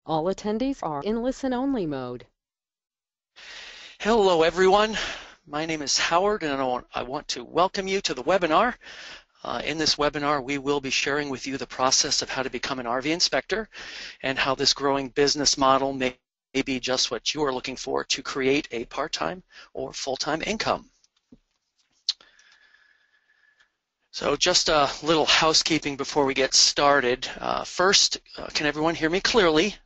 All attendees are in listen-only mode. Hello everyone, my name is Howard and I want to welcome you to the webinar. In this webinar we will be sharing with you the process of how to become an RV inspector and how this growing business model may be just what you are looking for to create a part-time or full-time income. So just a little housekeeping before we get started. First, can everyone hear me clearly?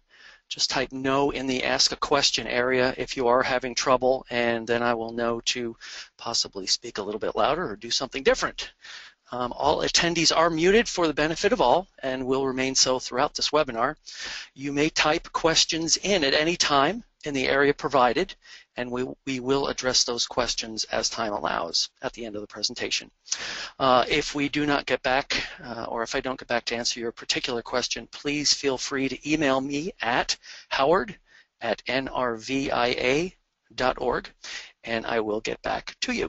Just type no in the ask a question area if you are having trouble, and then I will know to possibly speak a little bit louder or do something different. All attendees are muted for the benefit of all and will remain so throughout this webinar. You may type questions in at any time in the area provided, and we will address those questions as time allows at the end of the presentation. If we do not get back, or if I don't get back to answer your particular question, please feel free to email me at howard@nrvia.org, and I will get back to you.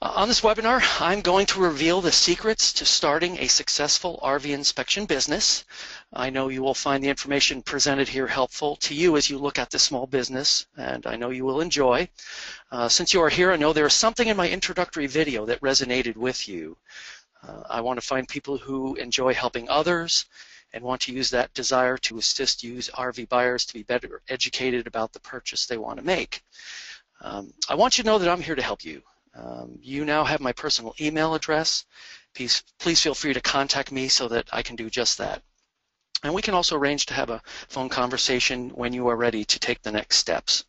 On this webinar, I'm going to reveal the secrets to starting a successful RV inspection business. I know you will find the information presented here helpful to you as you look at this small business, and I know you will enjoy. Since you are here, I know there is something in my introductory video that resonated with you. I want to find people who enjoy helping others and want to use that desire to assist RV buyers to be better educated about the purchase they want to make. I want you to know that I'm here to help you. You now have my personal email address. Please feel free to contact me so that I can do just that. And we can also arrange to have a phone conversation when you are ready to take the next steps.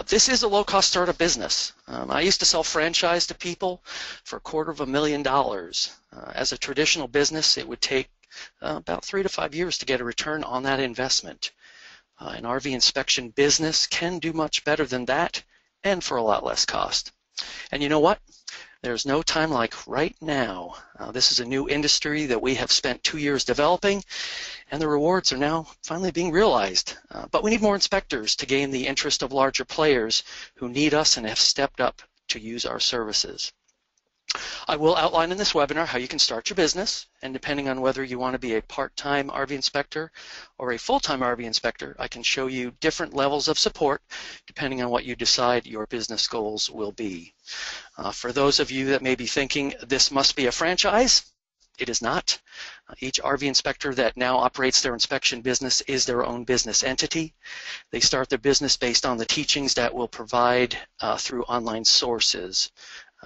This is a low-cost startup business. I used to sell franchise to people for $250,000. As a traditional business, it would take about 3 to 5 years to get a return on that investment. An RV inspection business can do much better than that and for a lot less cost. And you know what? There's no time like right now. This is a new industry that we have spent 2 years developing, and the rewards are now finally being realized. But we need more inspectors to gain the interest of larger players who need us and have stepped up to use our services. I will outline in this webinar how you can start your business, and depending on whether you want to be a part-time RV inspector or a full-time RV inspector, I can show you different levels of support depending on what you decide your business goals will be. For those of you that may be thinking this must be a franchise, it is not. Each RV inspector that now operates their inspection business is their own business entity. They start their business based on the teachings that we'll provide through online sources.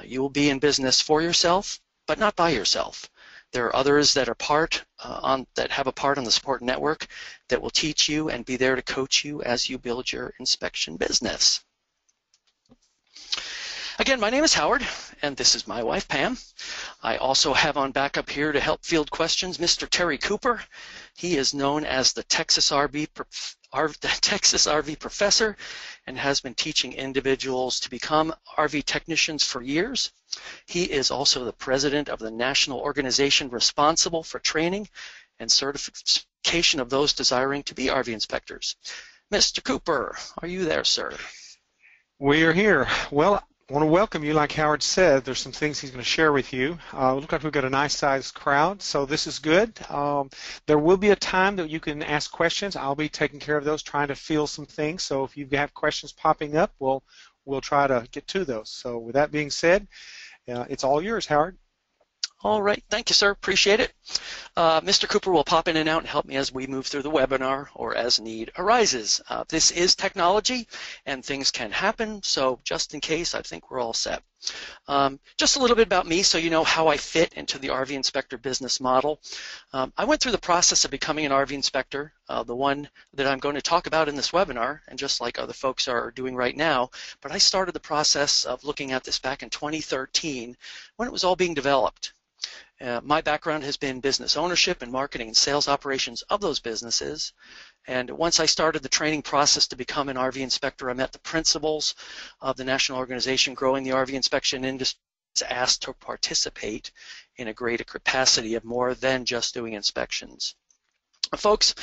You will be in business for yourself, but not by yourself. There are others that are that have a part on the support network that will teach you and be there to coach you as you build your inspection business. Again, my name is Howard, and this is my wife, Pam. I also have on backup here to help field questions Mr. Terry Cooper. He is known as the Texas RV professor and has been teaching individuals to become RV technicians for years. He is also the president of the national organization responsible for training and certification of those desiring to be RV inspectors. Mr. Cooper, are you there, sir? We are here. Well, I want to welcome you. Like Howard said, there's some things he's going to share with you. Looks like we've got a nice sized crowd, so this is good. There will be a time that you can ask questions. I'll be taking care of those, trying to field some things. So if you have questions popping up, we'll try to get to those. So with that being said, it's all yours, Howard. All right, thank you, sir. Appreciate it. Mr. Cooper will pop in and out and help me as we move through the webinar or as need arises. This is technology and things can happen, so just in case, I think we're all set. Just a little bit about me so you know how I fit into the RV inspector business model. I went through the process of becoming an RV inspector, the one that I'm going to talk about in this webinar, and just like other folks are doing right now, but I started the process of looking at this back in 2013 when it was all being developed. My background has been business ownership and marketing and sales operations of those businesses. And once I started the training process to become an RV inspector, I met the principals of the national organization growing the RV inspection industry, asked to participate in a greater capacity of more than just doing inspections. Folks,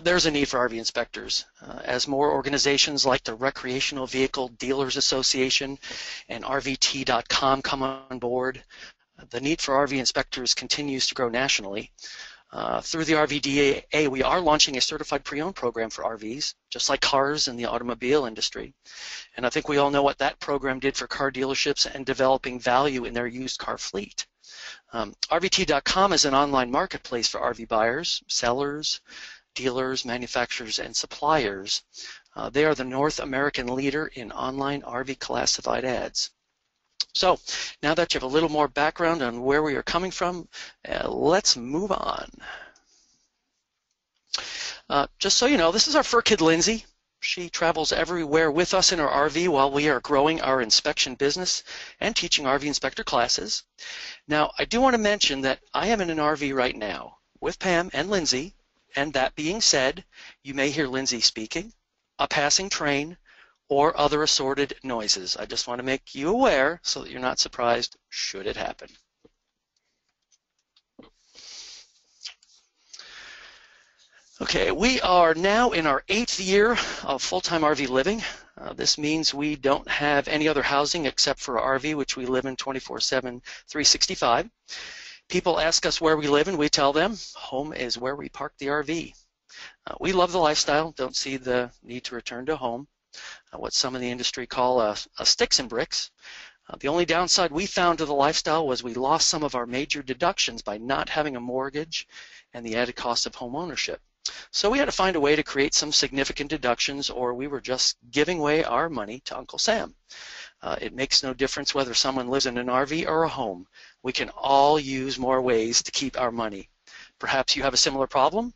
there's a need for RV inspectors. As more organizations like the Recreational Vehicle Dealers Association and RVT.com come on board, the need for RV inspectors continues to grow nationally. Through the RVDA, we are launching a certified pre-owned program for RVs, just like cars in the automobile industry. And I think we all know what that program did for car dealerships and developing value in their used car fleet. RVT.com is an online marketplace for RV buyers, sellers, dealers, manufacturers, and suppliers. They are the North American leader in online RV classified ads. So now that you have a little more background on where we are coming from, let's move on. Just so you know, this is our fur kid, Lindsay. She travels everywhere with us in our RV while we are growing our inspection business and teaching RV inspector classes. Now, I do want to mention that I am in an RV right now with Pam and Lindsay, and that being said, you may hear Lindsay speaking, a passing train, or other assorted noises. I just want to make you aware so that you're not surprised should it happen. Okay, we are now in our 8th year of full-time RV living. This means we don't have any other housing except for our RV, which we live in 24/7, 365. People ask us where we live, and we tell them home is where we park the RV. We love the lifestyle, don't see the need to return to home, what some in the industry call a sticks and bricks. The only downside we found to the lifestyle was we lost some of our major deductions by not having a mortgage and the added cost of home ownership. So we had to find a way to create some significant deductions, or we were just giving away our money to Uncle Sam. It makes no difference whether someone lives in an RV or a home. We can all use more ways to keep our money. Perhaps you have a similar problem,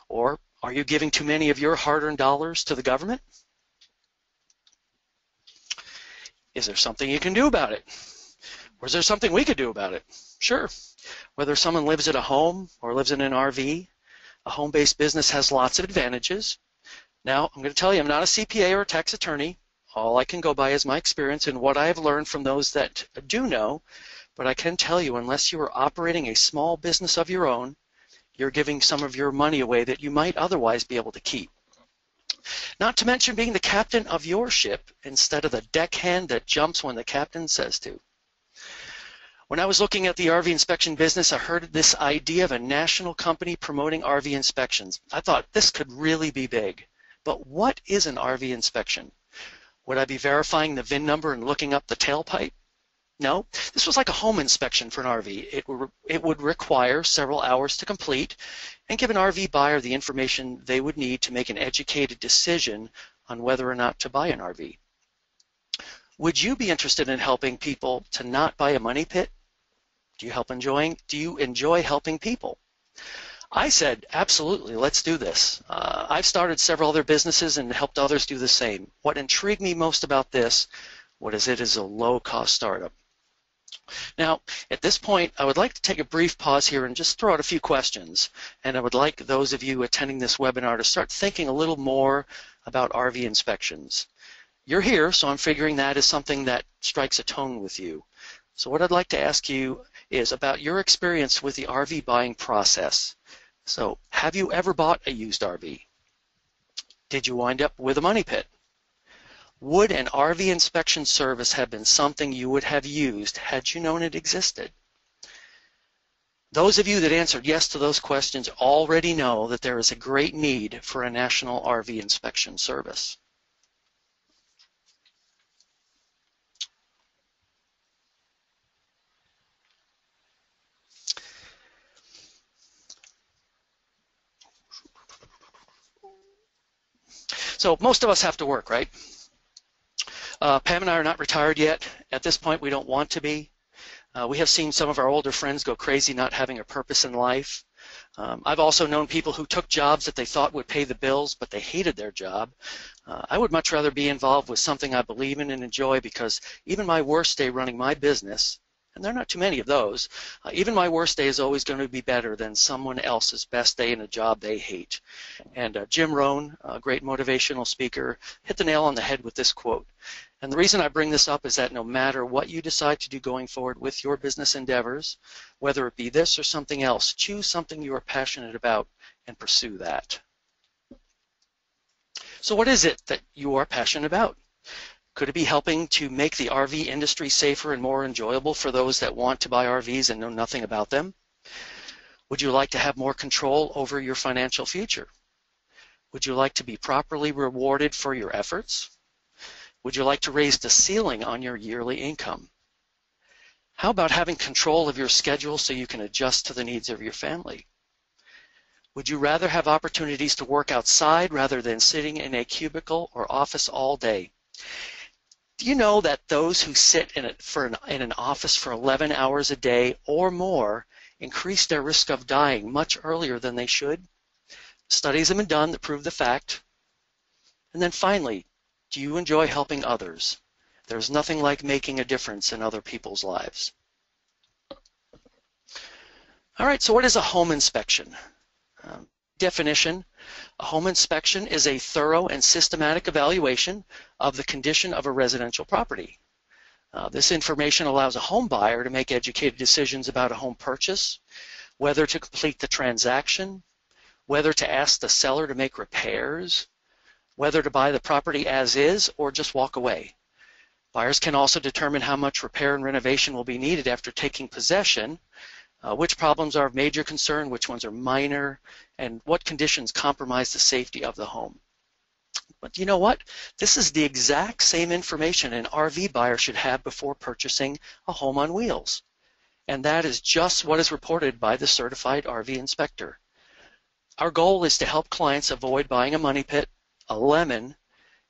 or are you giving too many of your hard-earned dollars to the government? Is there something you can do about it? Or is there something we could do about it? Sure. Whether someone lives at a home or lives in an RV, a home-based business has lots of advantages. Now, I'm going to tell you, I'm not a CPA or a tax attorney. All I can go by is my experience and what I have learned from those that do know. But I can tell you, unless you are operating a small business of your own, you're giving some of your money away that you might otherwise be able to keep. Not to mention being the captain of your ship instead of the deckhand that jumps when the captain says to. When I was looking at the RV inspection business, I heard this idea of a national company promoting RV inspections. I thought this could really be big. But what is an RV inspection? Would I be verifying the VIN number and looking up the tailpipe? No, this was like a home inspection for an RV. It would require several hours to complete and give an RV buyer the information they would need to make an educated decision on whether or not to buy an RV. Would you be interested in helping people to not buy a money pit? Do you enjoy helping people? I said, absolutely, let's do this. I've started several other businesses and helped others do the same. What intrigued me most about this was it is a low-cost startup. Now, at this point, I would like to take a brief pause here and just throw out a few questions. And I would like those of you attending this webinar to start thinking a little more about RV inspections. You're here, so I'm figuring that is something that strikes a tone with you. So what I'd like to ask you is about your experience with the RV buying process. So, have you ever bought a used RV? Did you wind up with a money pit? Would an RV inspection service have been something you would have used had you known it existed? Those of you that answered yes to those questions already know that there is a great need for a national RV inspection service. So most of us have to work, right? Pam and I are not retired yet. At this point, we don't want to be. We have seen some of our older friends go crazy not having a purpose in life. I've also known people who took jobs that they thought would pay the bills, but they hated their job. I would much rather be involved with something I believe in and enjoy, because even my worst day running my business, and there are not too many of those, even my worst day is always going to be better than someone else's best day in a job they hate. And Jim Rohn, a great motivational speaker, hit the nail on the head with this quote. And the reason I bring this up is that no matter what you decide to do going forward with your business endeavors, whether it be this or something else, choose something you are passionate about and pursue that. So what is it that you are passionate about? Could it be helping to make the RV industry safer and more enjoyable for those that want to buy RVs and know nothing about them? Would you like to have more control over your financial future? Would you like to be properly rewarded for your efforts? Would you like to raise the ceiling on your yearly income? How about having control of your schedule so you can adjust to the needs of your family? Would you rather have opportunities to work outside rather than sitting in a cubicle or office all day? Do you know that those who sit in an office for 11 hours a day or more increase their risk of dying much earlier than they should? Studies have been done that prove the fact. And then finally, do you enjoy helping others? There's nothing like making a difference in other people's lives. All right, so what is a home inspection? Definition: a home inspection is a thorough and systematic evaluation of the condition of a residential property. This information allows a home buyer to make educated decisions about a home purchase, whether to complete the transaction, whether to ask the seller to make repairs, whether to buy the property as is or just walk away. Buyers can also determine how much repair and renovation will be needed after taking possession, which problems are of major concern, which ones are minor, and what conditions compromise the safety of the home. But you know what? This is the exact same information an RV buyer should have before purchasing a home on wheels. And that is just what is reported by the certified RV inspector. Our goal is to help clients avoid buying a money pit, a lemon,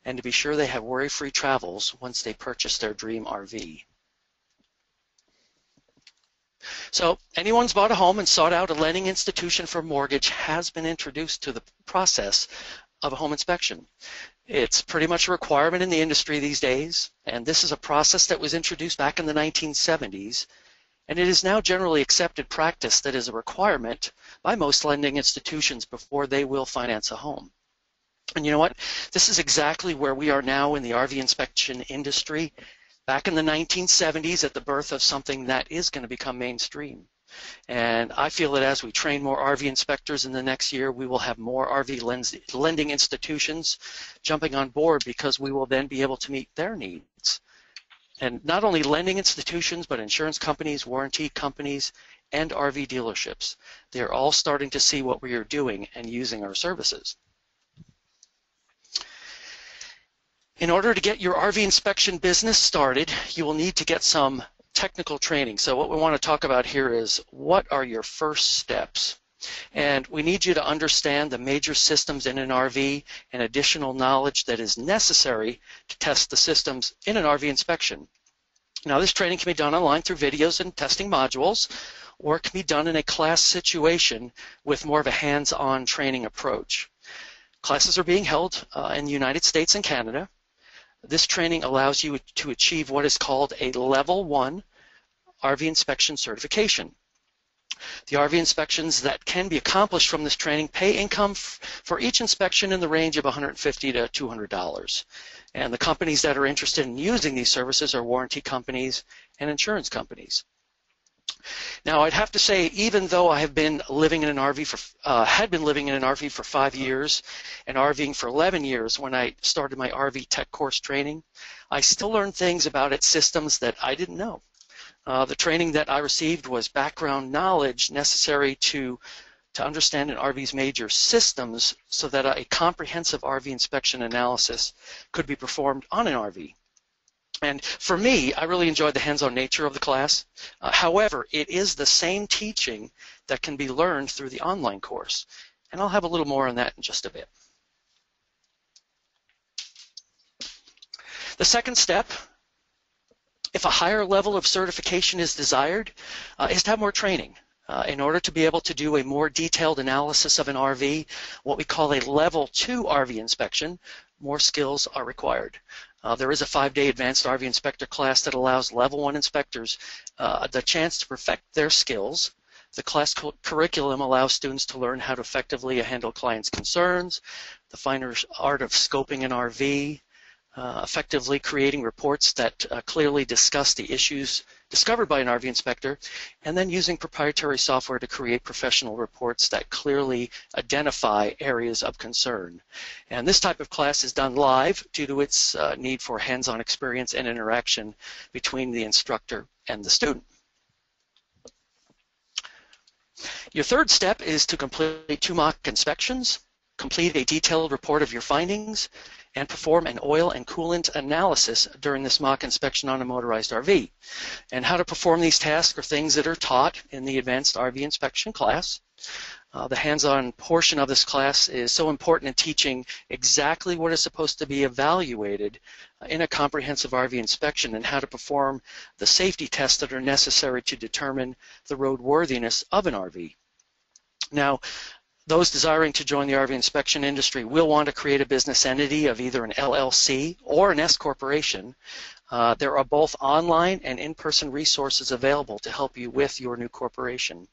and to be sure they have worry-free travels once they purchase their dream RV. So anyone who's bought a home and sought out a lending institution for a mortgage has been introduced to the process of a home inspection. It's pretty much a requirement in the industry these days, and this is a process that was introduced back in the 1970s, and it is now generally accepted practice that is a requirement by most lending institutions before they will finance a home. And you know what? This is exactly where we are now in the RV inspection industry, back in the 1970s at the birth of something that is going to become mainstream. And I feel that as we train more RV inspectors in the next year, we will have more RV lending institutions jumping on board because we will then be able to meet their needs. And not only lending institutions, but insurance companies, warranty companies, and RV dealerships. They're all starting to see what we are doing and using our services. In order to get your RV inspection business started, you will need to get some technical training. So what we want to talk about here is what are your first steps? And we need you to understand the major systems in an RV and additional knowledge that is necessary to test the systems in an RV inspection. Now, this training can be done online through videos and testing modules, or it can be done in a class situation with more of a hands-on training approach. Classes are being held in the United States and Canada. This training allows you to achieve what is called a Level 1 RV inspection certification. The RV inspections that can be accomplished from this training pay income for each inspection in the range of $150 to $200. And the companies that are interested in using these services are warranty companies and insurance companies. Now, I'd have to say, even though I have been living in an RV had been living in an RV for 5 years and RVing for 11 years when I started my RV tech course training, I still learned things about its systems that I didn't know. The training that I received was background knowledge necessary to understand an RV's major systems so that a comprehensive RV inspection analysis could be performed on an RV. And for me, I really enjoyed the hands-on nature of the class. However, it is the same teaching that can be learned through the online course. And I'll have a little more on that in just a bit. The second step, if a higher level of certification is desired, is to have more training. In order to be able to do a more detailed analysis of an RV, what we call a Level 2 RV inspection, more skills are required. There is a 5-day advanced RV inspector class that allows Level 1 inspectors the chance to perfect their skills. The class curriculum allows students to learn how to effectively handle clients' concerns, the finer art of scoping an RV, effectively creating reports that clearly discuss the issues discovered by an RV inspector, and then using proprietary software to create professional reports that clearly identify areas of concern. And this type of class is done live due to its need for hands-on experience and interaction between the instructor and the student. Your third step is to complete 2 mock inspections, complete a detailed report of your findings, and perform an oil and coolant analysis during this mock inspection on a motorized RV. And how to perform these tasks are things that are taught in the Advanced RV Inspection class. The hands-on portion of this class is so important in teaching exactly what is supposed to be evaluated in a comprehensive RV inspection and how to perform the safety tests that are necessary to determine the roadworthiness of an RV. Now, those desiring to join the RV inspection industry will want to create a business entity of either an LLC or an S corporation. There are both online and in-person resources available to help you with your new corporation.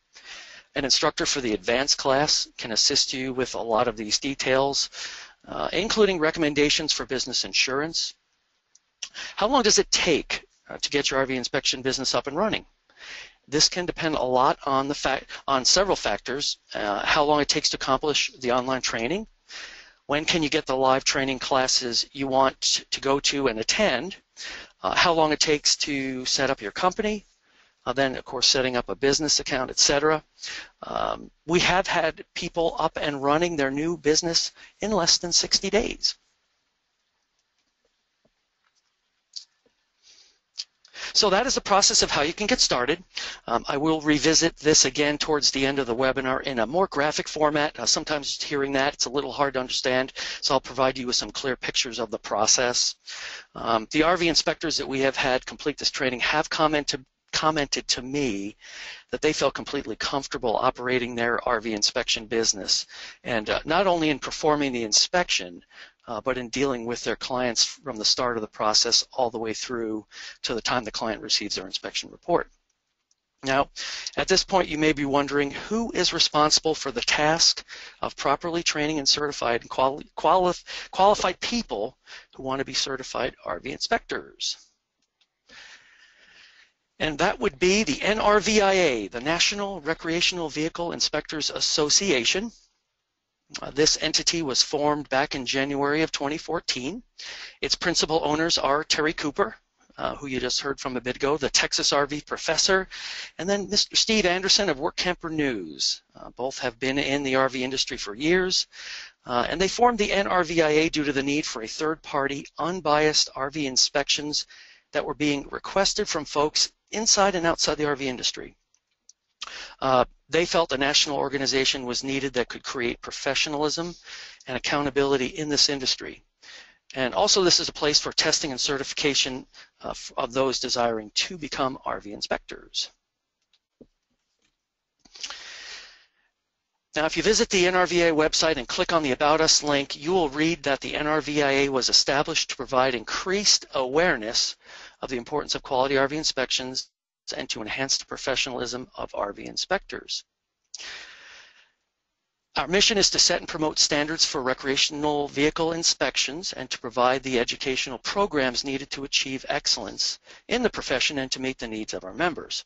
An instructor for the advanced class can assist you with a lot of these details, including recommendations for business insurance. How long does it take to get your RV inspection business up and running? This can depend a lot on several factors: how long it takes to accomplish the online training, when can you get the live training classes you want to go to and attend, how long it takes to set up your company, then of course setting up a business account, etc. We have had people up and running their new business in less than 60 days. So that is the process of how you can get started. I will revisit this again towards the end of the webinar in a more graphic format. Sometimes just hearing that, it's a little hard to understand, so I'll provide you with some clear pictures of the process. The RV inspectors that we have had complete this training have commented to me that they felt completely comfortable operating their RV inspection business, and not only in performing the inspection, but in dealing with their clients from the start of the process all the way through to the time the client receives their inspection report. Now, at this point, you may be wondering who is responsible for the task of properly training and certified and qualified people who want to be certified RV inspectors. And that would be the NRVIA, the National Recreational Vehicle Inspectors Association. This entity was formed back in January of 2014. Its principal owners are Terry Cooper, who you just heard from a bit ago, the Texas RV professor, and then Mr. Steve Anderson of WorkCamper News. Both have been in the RV industry for years, and they formed the NRVIA due to the need for a third-party, unbiased RV inspections that were being requested from folks inside and outside the RV industry. They felt a national organization was needed that could create professionalism and accountability in this industry. And also, this is a place for testing and certification of those desiring to become RV inspectors. Now, if you visit the NRVIA website and click on the About Us link, you will read that the NRVIA was established to provide increased awareness of the importance of quality RV inspections and to enhance the professionalism of RV inspectors. Our mission is to set and promote standards for recreational vehicle inspections and to provide the educational programs needed to achieve excellence in the profession and to meet the needs of our members.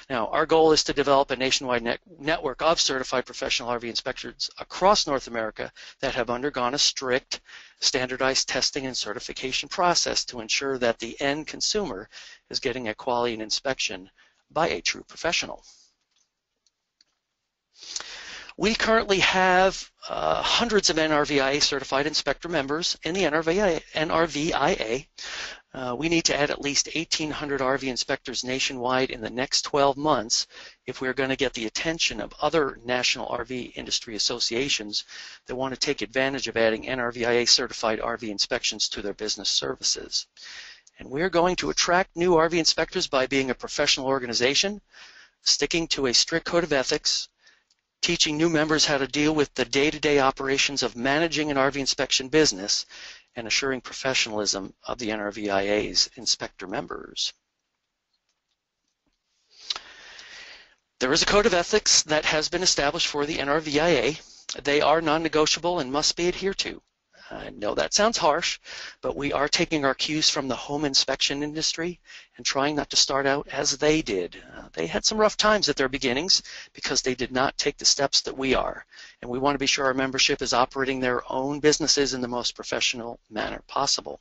Now, our goal is to develop a nationwide network of certified professional RV inspectors across North America that have undergone a strict, standardized testing and certification process to ensure that the end consumer is getting a quality inspection by a true professional. We currently have hundreds of NRVIA certified inspector members in the NRVIA. We need to add at least 1,800 RV inspectors nationwide in the next 12 months if we're going to get the attention of other national RV industry associations that want to take advantage of adding NRVIA certified RV inspections to their business services. And we're going to attract new RV inspectors by being a professional organization, sticking to a strict code of ethics, teaching new members how to deal with the day-to-day operations of managing an RV inspection business, and assuring professionalism of the NRVIA's inspector members. There is a code of ethics that has been established for the NRVIA. They are non-negotiable and must be adhered to. I know that sounds harsh, but we are taking our cues from the home inspection industry and trying not to start out as they did. They had some rough times at their beginnings because they did not take the steps that we are, and we want to be sure our membership is operating their own businesses in the most professional manner possible.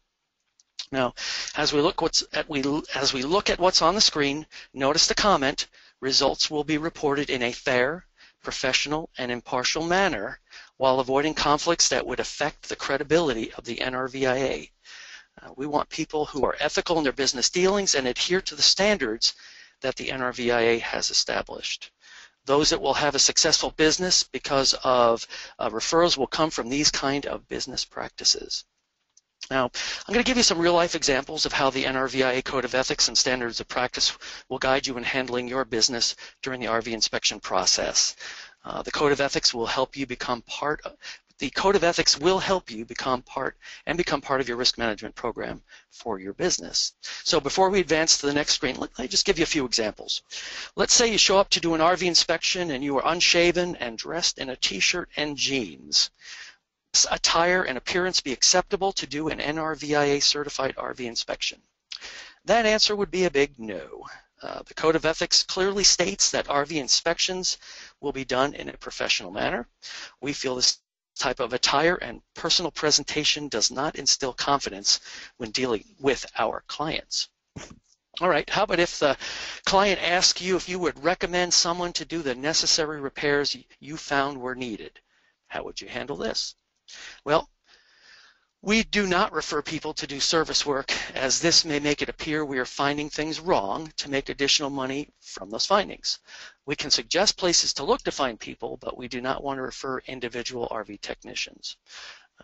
Now, as we look at what's on the screen, notice the comment, results will be reported in a fair, professional, and impartial manner while avoiding conflicts that would affect the credibility of the NRVIA. We want people who are ethical in their business dealings and adhere to the standards that the NRVIA has established. Those that will have a successful business because of referrals will come from these kind of business practices. Now, I'm going to give you some real-life examples of how the NRVIA Code of Ethics and Standards of Practice will guide you in handling your business during the RV inspection process. The Code of Ethics will help you become part of your risk management program for your business. So before we advance to the next screen, let me just give you a few examples. Let's say you show up to do an RV inspection and you are unshaven and dressed in a t-shirt and jeans. Does attire and appearance be acceptable to do an NRVIA certified RV inspection? That answer would be a big no. The Code of Ethics clearly states that RV inspections will be done in a professional manner. We feel this type of attire and personal presentation does not instill confidence when dealing with our clients. All right, how about if the client asks you if you would recommend someone to do the necessary repairs you found were needed? How would you handle this? Well, we do not refer people to do service work, as this may make it appear we are finding things wrong to make additional money from those findings. We can suggest places to look to find people, but we do not want to refer individual RV technicians.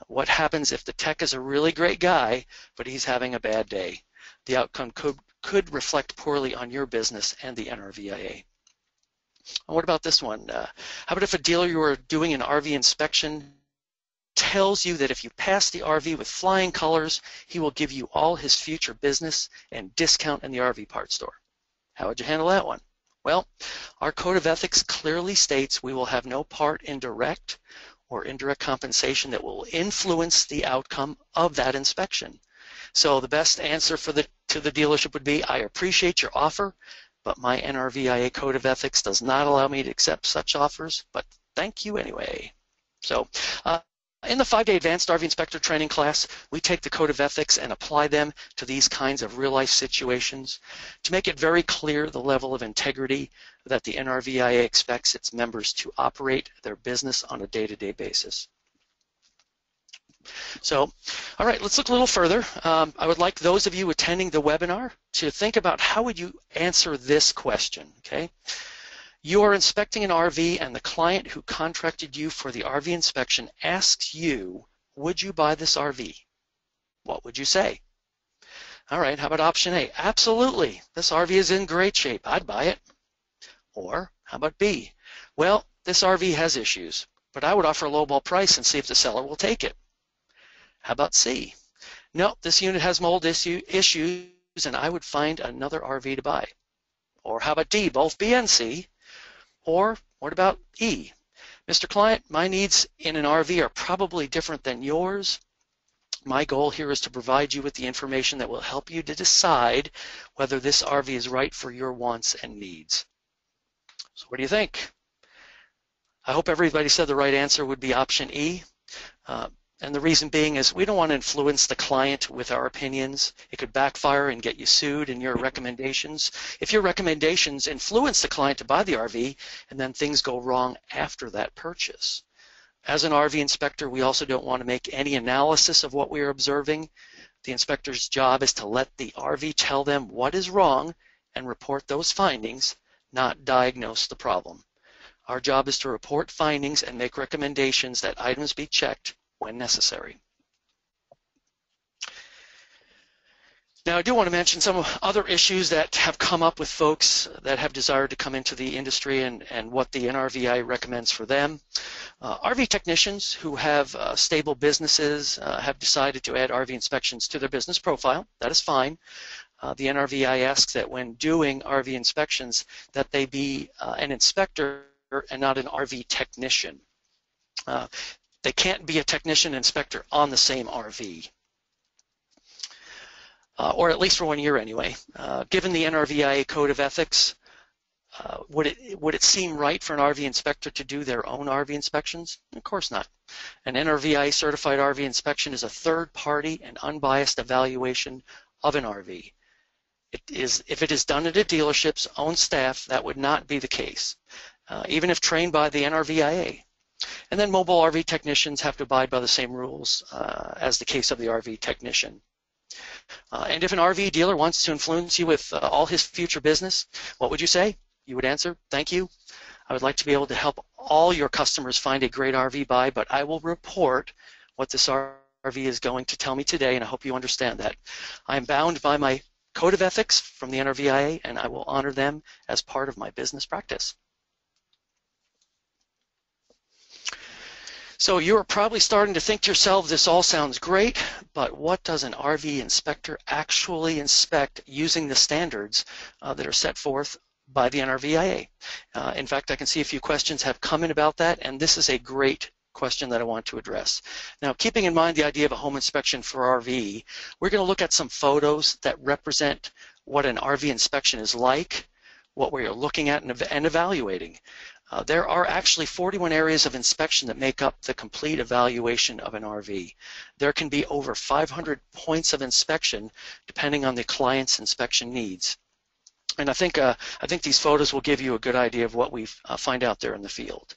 What happens if the tech is a really great guy, but he's having a bad day? The outcome could reflect poorly on your business and the NRVIA. What about this one? How about if a dealer you are doing an RV inspection tells you that if you pass the RV with flying colors, he will give you all his future business and discount in the RV parts store? How would you handle that one? Well, our Code of Ethics clearly states we will have no part in direct or indirect compensation that will influence the outcome of that inspection. So the best answer to the dealership would be, I appreciate your offer, but my NRVIA Code of Ethics does not allow me to accept such offers, but thank you anyway. So, in the 5-day Advanced RV Inspector Training class, we take the Code of Ethics and apply them to these kinds of real-life situations to make it very clear the level of integrity that the NRVIA expects its members to operate their business on a day-to-day basis. So, all right, let's look a little further. I would like those of you attending the webinar to think about how would you answer this question, okay? You are inspecting an RV and the client who contracted you for the RV inspection asks you, would you buy this RV? What would you say? All right, how about option A? Absolutely, this RV is in great shape, I'd buy it. Or how about B? Well, this RV has issues, but I would offer a lowball price and see if the seller will take it. How about C? No, this unit has mold issues and I would find another RV to buy. Or how about D, both B and C? Or what about E? Mr. Client, my needs in an RV are probably different than yours. My goal here is to provide you with the information that will help you to decide whether this RV is right for your wants and needs. So what do you think? I hope everybody said the right answer would be option E. And the reason being is we don't want to influence the client with our opinions. It could backfire and get you sued in your recommendations. If your recommendations influence the client to buy the RV and then things go wrong after that purchase. As an RV inspector, we also don't want to make any analysis of what we are observing. The inspector's job is to let the RV tell them what is wrong and report those findings, not diagnose the problem. Our job is to report findings and make recommendations that items be checked when necessary. Now, I do want to mention some other issues that have come up with folks that have desired to come into the industry and what the NRVIA recommends for them. RV technicians who have stable businesses have decided to add RV inspections to their business profile. That is fine. The NRVIA asks that when doing RV inspections that they be an inspector and not an RV technician. They can't be a technician inspector on the same RV, or at least for 1 year anyway. Given the NRVIA Code of Ethics, would it seem right for an RV inspector to do their own RV inspections? Of course not. An NRVIA certified RV inspection is a third-party and unbiased evaluation of an RV. If it is done at a dealership's own staff, that would not be the case. even if trained by the NRVIA. And then mobile RV technicians have to abide by the same rules as the case of the RV technician. And if an RV dealer wants to influence you with all his future business, what would you say? You would answer, thank you. I would like to be able to help all your customers find a great RV buy, but I will report what this RV is going to tell me today, and I hope you understand that. I am bound by my code of ethics from the NRVIA, and I will honor them as part of my business practice. So you're probably starting to think to yourself, this all sounds great, but what does an RV inspector actually inspect using the standards that are set forth by the NRVIA? In fact, I can see a few questions have come in about that, and this is a great question that I want to address. Now, keeping in mind the idea of a home inspection for RV, we're going to look at some photos that represent what an RV inspection is like, what we're looking at and evaluating. There are actually 41 areas of inspection that make up the complete evaluation of an RV. There can be over 500 points of inspection depending on the client's inspection needs. And I think these photos will give you a good idea of what we find out there in the field.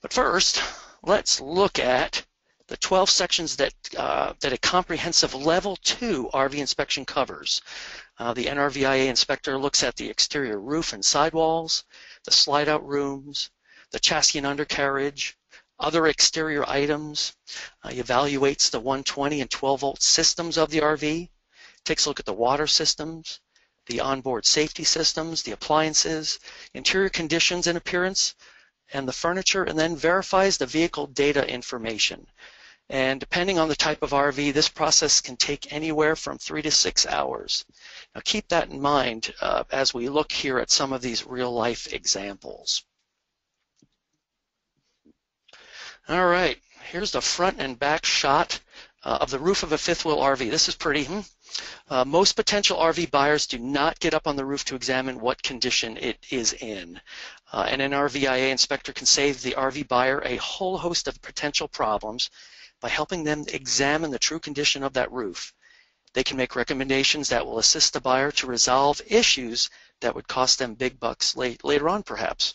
But first, let's look at the 12 sections that a comprehensive Level 2 RV inspection covers. The NRVIA inspector looks at the exterior roof and sidewalls, the slide-out rooms, the chassis and undercarriage, other exterior items. He evaluates the 120 and 12-volt systems of the RV, takes a look at the water systems, the onboard safety systems, the appliances, interior conditions and appearance, and the furniture, and then verifies the vehicle data information. And depending on the type of RV, this process can take anywhere from 3 to 6 hours. Now keep that in mind as we look here at some of these real-life examples. All right, here's the front and back shot of the roof of a fifth wheel RV. This is pretty. Most potential RV buyers do not get up on the roof to examine what condition it is in. And an NRVIA inspector can save the RV buyer a whole host of potential problems by helping them examine the true condition of that roof. They can make recommendations that will assist the buyer to resolve issues that would cost them big bucks later on, perhaps.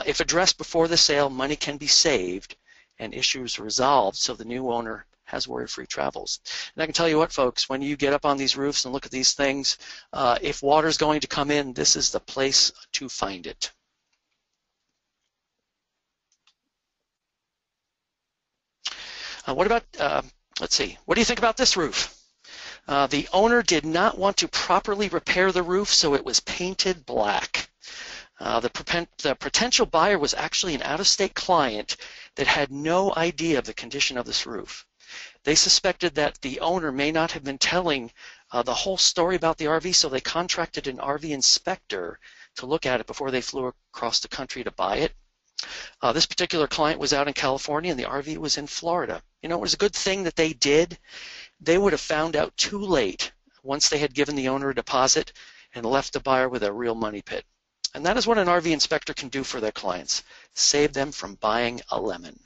If addressed before the sale, money can be saved and issues resolved so the new owner has worry-free travels. And I can tell you what, folks, when you get up on these roofs and look at these things, if water's going to come in, this is the place to find it. What about, let's see, what do you think about this roof? The owner did not want to properly repair the roof, so it was painted black. The potential buyer was actually an out-of-state client that had no idea of the condition of this roof. They suspected that the owner may not have been telling the whole story about the RV, so they contracted an RV inspector to look at it before they flew across the country to buy it. This particular client was out in California and the RV was in Florida. You know, it was a good thing that they did. They would have found out too late once they had given the owner a deposit and left the buyer with a real money pit. And that is what an RV inspector can do for their clients, save them from buying a lemon.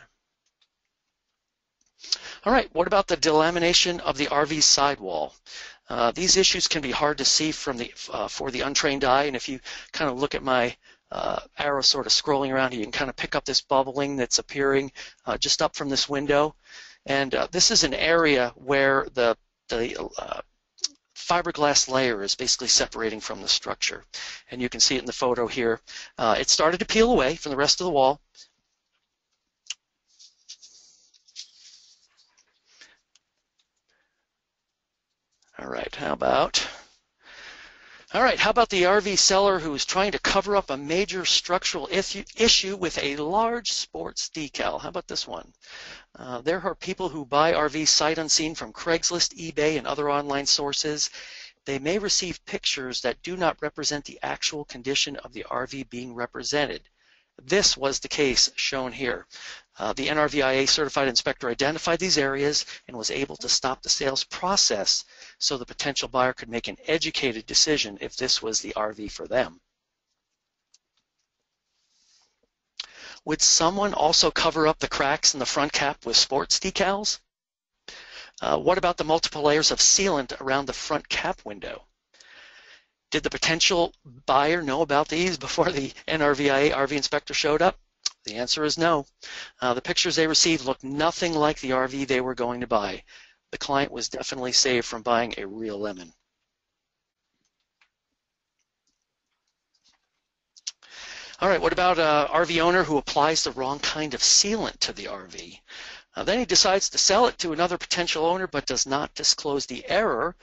All right, what about the delamination of the RV sidewall? These issues can be hard to see from for the untrained eye, and if you kind of look at my arrow sort of scrolling around, you can kind of pick up this bubbling that's appearing just up from this window. And this is an area where the fiberglass layer is basically separating from the structure. And you can see it in the photo here. It started to peel away from the rest of the wall. All right, how about the RV seller who is trying to cover up a major structural issue with a large sports decal? How about this one? There are people who buy RVs sight unseen from Craigslist, eBay, and other online sources. They may receive pictures that do not represent the actual condition of the RV being represented. This was the case shown here. The NRVIA certified inspector identified these areas and was able to stop the sales process so the potential buyer could make an educated decision if this was the RV for them. Would someone also cover up the cracks in the front cap with sports decals? What about the multiple layers of sealant around the front cap window? Did the potential buyer know about these before the NRVIA RV inspector showed up? The answer is no. The pictures they received looked nothing like the RV they were going to buy. The client was definitely saved from buying a real lemon. All right, what about an RV owner who applies the wrong kind of sealant to the RV? Then he decides to sell it to another potential owner but does not disclose the error,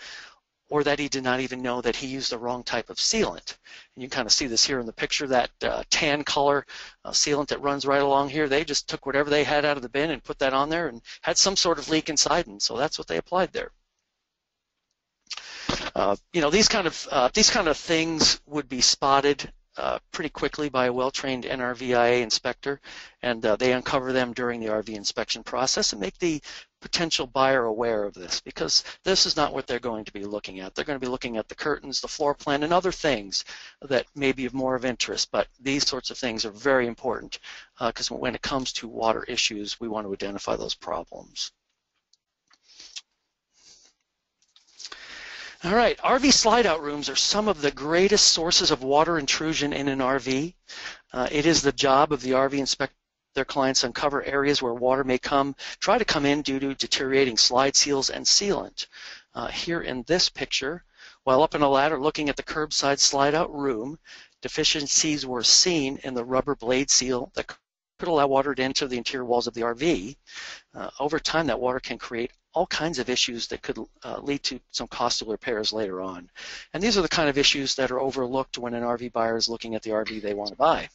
or that he did not even know that he used the wrong type of sealant. And you can kind of see this here in the picture, that tan color sealant that runs right along here. They just took whatever they had out of the bin and put that on there and had some sort of leak inside, and so that's what they applied there. You know, these kind of things would be spotted pretty quickly by a well-trained NRVIA inspector, and they uncover them during the RV inspection process and make the potential buyer aware of this, because this is not what they're going to be looking at. They're going to be looking at the curtains, the floor plan, and other things that may be of more of interest, but these sorts of things are very important because when it comes to water issues, we want to identify those problems. All right, RV slide-out rooms are some of the greatest sources of water intrusion in an RV. It is the job of the RV inspector, their clients, uncover areas where water may try to come in due to deteriorating slide seals and sealant. Here in this picture, while up in a ladder looking at the curbside slide-out room, deficiencies were seen in the rubber blade seal that could allow water to enter the interior walls of the RV. Over time, that water can create all kinds of issues that could lead to some costly repairs later on. And these are the kind of issues that are overlooked when an RV buyer is looking at the RV they want to buy.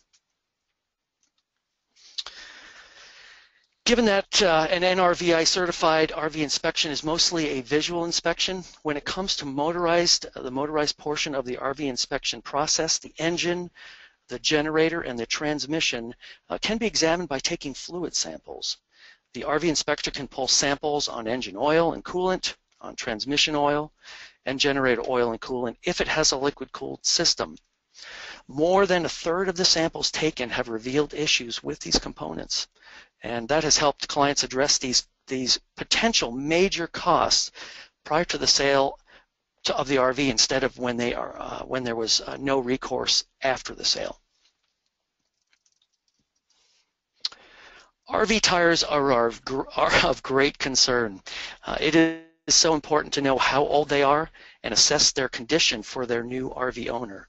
Given that an NRVI certified RV inspection is mostly a visual inspection, when it comes to the motorized portion of the RV inspection process, the engine, the generator, and the transmission can be examined by taking fluid samples. The RV inspector can pull samples on engine oil and coolant, on transmission oil, and generator oil and coolant if it has a liquid-cooled system. More than a third of the samples taken have revealed issues with these components, and that has helped clients address these potential major costs prior to the sale of the RV instead of when there was no recourse after the sale. RV tires are of great concern. It is so important to know how old they are and assess their condition for their new RV owner.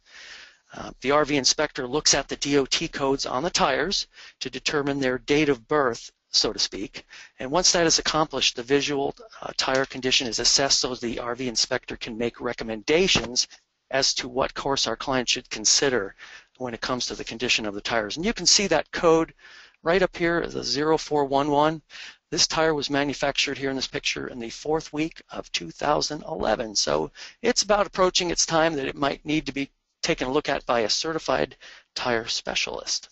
The RV inspector looks at the DOT codes on the tires to determine their date of birth, so to speak, and once that is accomplished, the visual tire condition is assessed so the RV inspector can make recommendations as to what course our client should consider when it comes to the condition of the tires. And you can see that code right up here, the 0411. This tire was manufactured here in this picture in the 4th week of 2011. So it's about approaching its time that it might need to be taken a look at by a certified tire specialist.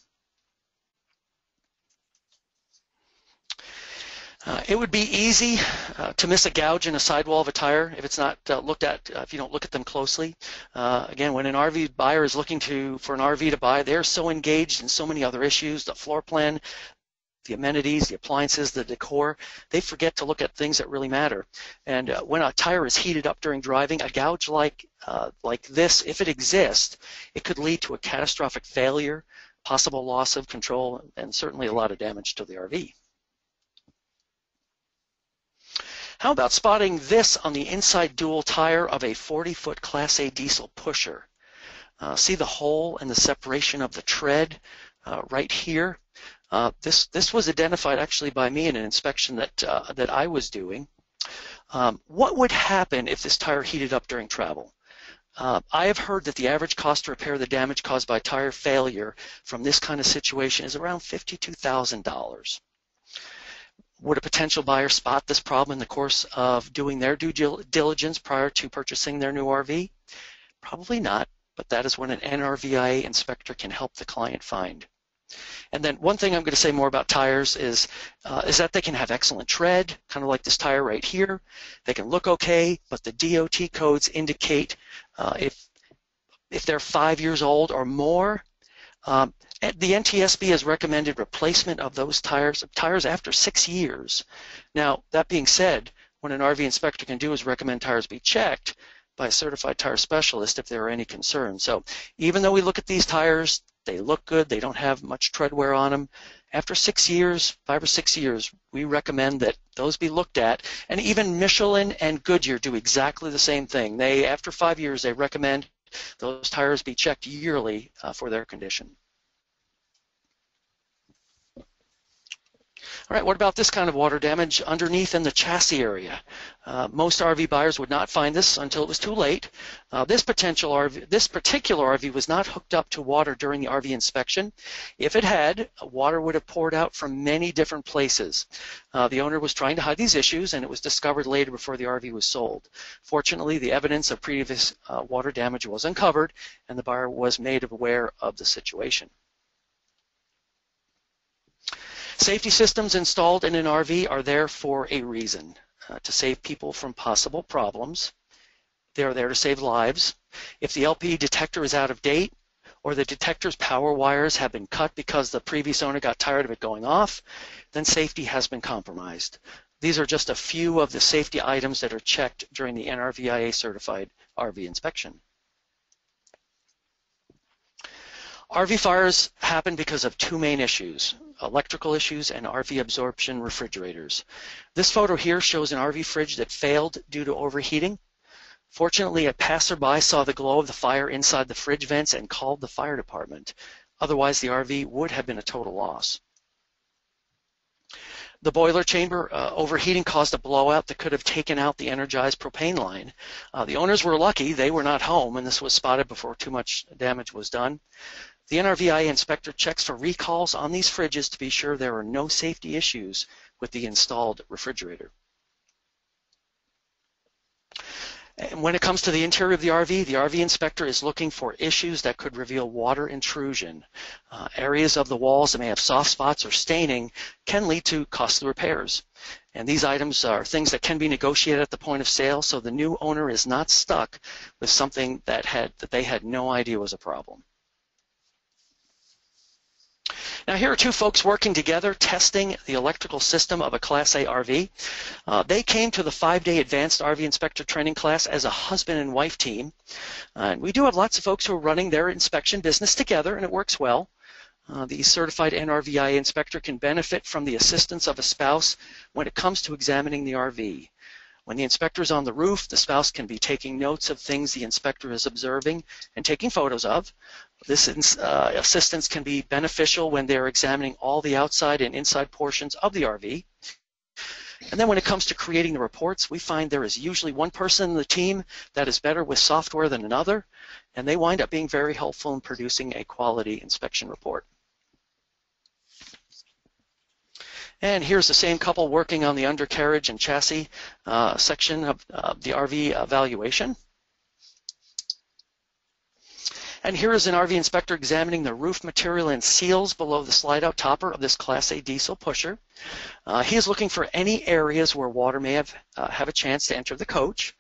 It would be easy to miss a gouge in a sidewall of a tire if it's not looked at, if you don't look at them closely. Again, when an RV buyer is looking for an RV to buy, they're so engaged in so many other issues, the floor plan, the amenities, the appliances, the decor, they forget to look at things that really matter. And when a tire is heated up during driving, a gouge like this, if it exists, it could lead to a catastrophic failure, possible loss of control, and certainly a lot of damage to the RV. How about spotting this on the inside dual tire of a 40-foot Class A diesel pusher? See the hole and the separation of the tread right here? This was identified actually by me in an inspection that I was doing. What would happen if this tire heated up during travel? I have heard that the average cost to repair the damage caused by tire failure from this kind of situation is around $52,000. Would a potential buyer spot this problem in the course of doing their due diligence prior to purchasing their new RV? Probably not, but that is what an NRVIA inspector can help the client find. And then one thing I'm going to say more about tires is that they can have excellent tread, kind of like this tire right here. They can look okay, but the DOT codes indicate if they're 5 years old or more. The NTSB has recommended replacement of those tires after 6 years. Now, that being said, what an RV inspector can do is recommend tires be checked, by a certified tire specialist if there are any concerns. So even though we look at these tires, they look good, they don't have much tread wear on them, after 6 years, 5 or 6 years, we recommend that those be looked at. And even Michelin and Goodyear do exactly the same thing. After 5 years, they recommend those tires be checked yearly for their condition. All right, what about this kind of water damage underneath in the chassis area? Most RV buyers would not find this until it was too late. This particular RV was not hooked up to water during the RV inspection. If it had, water would have poured out from many different places. The owner was trying to hide these issues, and it was discovered later before the RV was sold. Fortunately, the evidence of previous water damage was uncovered, and the buyer was made aware of the situation. Safety systems installed in an RV are there for a reason, to save people from possible problems. They are there to save lives. If the LPE detector is out of date or the detector's power wires have been cut because the previous owner got tired of it going off, then safety has been compromised. These are just a few of the safety items that are checked during the NRVIA certified RV inspection. RV fires happen because of two main issues: electrical issues and RV absorption refrigerators. This photo here shows an RV fridge that failed due to overheating. Fortunately, a passerby saw the glow of the fire inside the fridge vents and called the fire department. Otherwise, the RV would have been a total loss. The boiler chamber overheating caused a blowout that could have taken out the energized propane line. The owners were lucky; they were not home, and this was spotted before too much damage was done. The NRVIA inspector checks for recalls on these fridges to be sure there are no safety issues with the installed refrigerator. And when it comes to the interior of the RV inspector is looking for issues that could reveal water intrusion. Areas of the walls that may have soft spots or staining can lead to costly repairs. And these items are things that can be negotiated at the point of sale, so the new owner is not stuck with something that they had no idea was a problem. Now here are two folks working together testing the electrical system of a Class A RV. They came to the 5-day advanced RV inspector training class as a husband and wife team. And we do have lots of folks who are running their inspection business together, and it works well. The certified NRVIA inspector can benefit from the assistance of a spouse when it comes to examining the RV. When the inspector is on the roof, the spouse can be taking notes of things the inspector is observing and taking photos of. This assistance can be beneficial when they're examining all the outside and inside portions of the RV. And then when it comes to creating the reports, we find there is usually one person in the team that is better with software than another, and they wind up being very helpful in producing a quality inspection report. And here's the same couple working on the undercarriage and chassis section of the RV evaluation. And here is an RV inspector examining the roof material and seals below the slide-out topper of this Class A diesel pusher. He is looking for any areas where water may have a chance to enter the coach.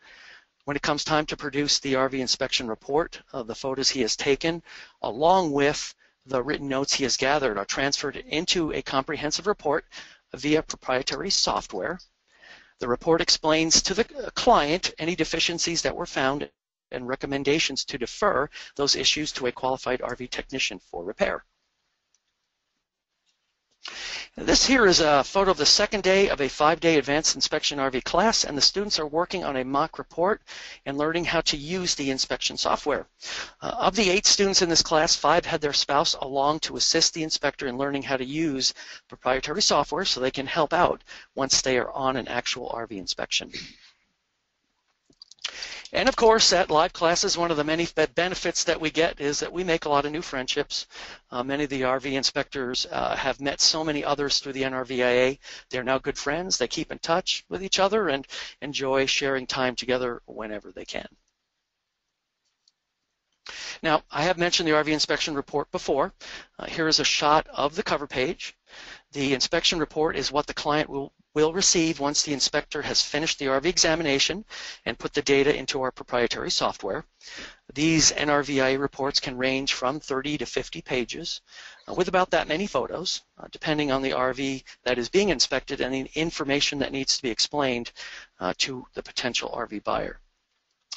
When it comes time to produce the RV inspection report, the photos he has taken, along with the written notes he has gathered, are transferred into a comprehensive report via proprietary software. The report explains to the client any deficiencies that were found and recommendations to defer those issues to a qualified RV technician for repair. This here is a photo of the second day of a 5-day advanced inspection RV class, and the students are working on a mock report and learning how to use the inspection software. Of the 8 students in this class, 5 had their spouse along to assist the inspector in learning how to use proprietary software so they can help out once they are on an actual RV inspection. And of course, at live classes, one of the many benefits that we get is that we make a lot of new friendships. Many of the RV inspectors have met so many others through the NRVIA. They're now good friends. They keep in touch with each other and enjoy sharing time together whenever they can. Now, I have mentioned the RV inspection report before. Here is a shot of the cover page. The inspection report is what the client will receive once the inspector has finished the RV examination and put the data into our proprietary software. These NRVIA reports can range from 30 to 50 pages with about that many photos, depending on the RV that is being inspected and the information that needs to be explained to the potential RV buyer.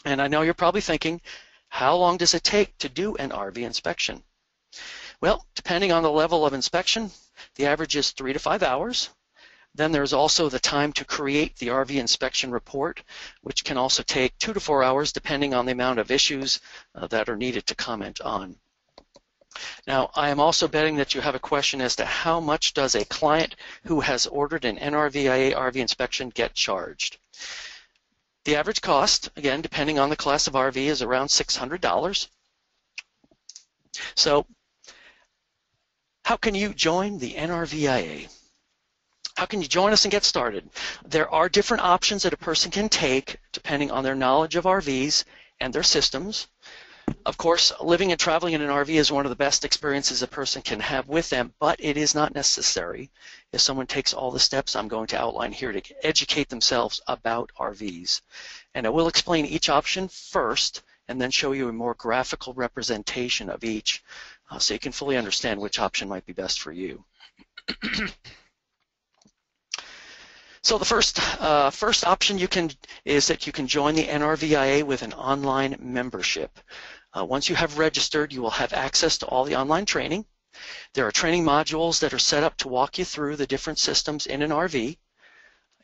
And I know you're probably thinking, how long does it take to do an RV inspection? Well, depending on the level of inspection, the average is 3 to 5 hours. Then there's also the time to create the RV inspection report, which can also take 2 to 4 hours depending on the amount of issues that are needed to comment on. Now, I am also betting that you have a question as to how much does a client who has ordered an NRVIA RV inspection get charged? The average cost, again, depending on the class of RV, is around $600. So, how can you join the NRVIA? How can you join us and get started? There are different options that a person can take depending on their knowledge of RVs and their systems. Of course, living and traveling in an RV is one of the best experiences a person can have with them, but it is not necessary if someone takes all the steps I'm going to outline here to educate themselves about RVs. And I will explain each option first and then show you a more graphical representation of each so you can fully understand which option might be best for you. So the first option is that you can join the NRVIA with an online membership. Once you have registered, you will have access to all the online training. There are training modules that are set up to walk you through the different systems in an RV.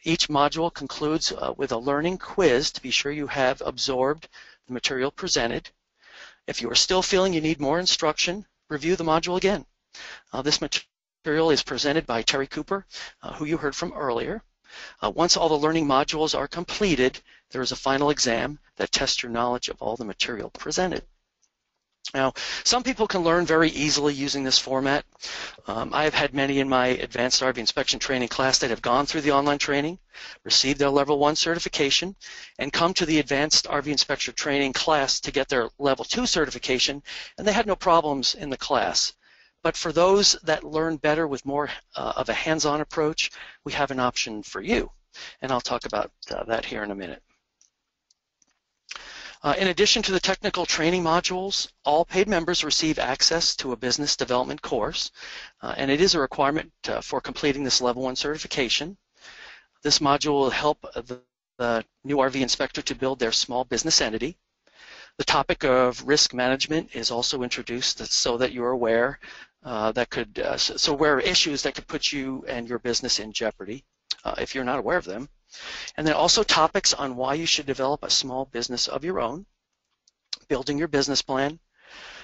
Each module concludes with a learning quiz to be sure you have absorbed the material presented. If you are still feeling you need more instruction, review the module again. This material is presented by Terry Cooper, who you heard from earlier. Once all the learning modules are completed, there is a final exam that tests your knowledge of all the material presented. Now, some people can learn very easily using this format. I have had many in my advanced RV inspection training class that have gone through the online training, received their level 1 certification, and come to the advanced RV inspector training class to get their level 2 certification, and they had no problems in the class. But for those that learn better with more of a hands-on approach, we have an option for you, and I'll talk about that here in a minute. In addition to the technical training modules, all paid members receive access to a business development course, and it is a requirement for completing this level 1 certification. This module will help the new RV inspector to build their small business entity. The topic of risk management is also introduced so that you're aware issues that could put you and your business in jeopardy if you're not aware of them. And then also topics on why you should develop a small business of your own, building your business plan,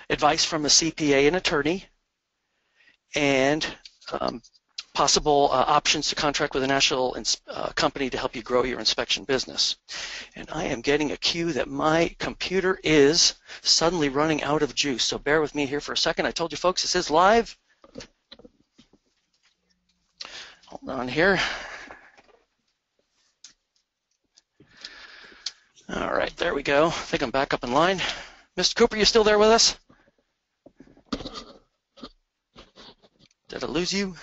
advice from a CPA and attorney, and possible options to contract with a national company to help you grow your inspection business. And I am getting a cue that my computer is suddenly running out of juice, so bear with me here for a second. I told you folks this is live. Hold on here. All right, there we go. I think I'm back up in line. Mr. Cooper, you still there with us? Did I lose you?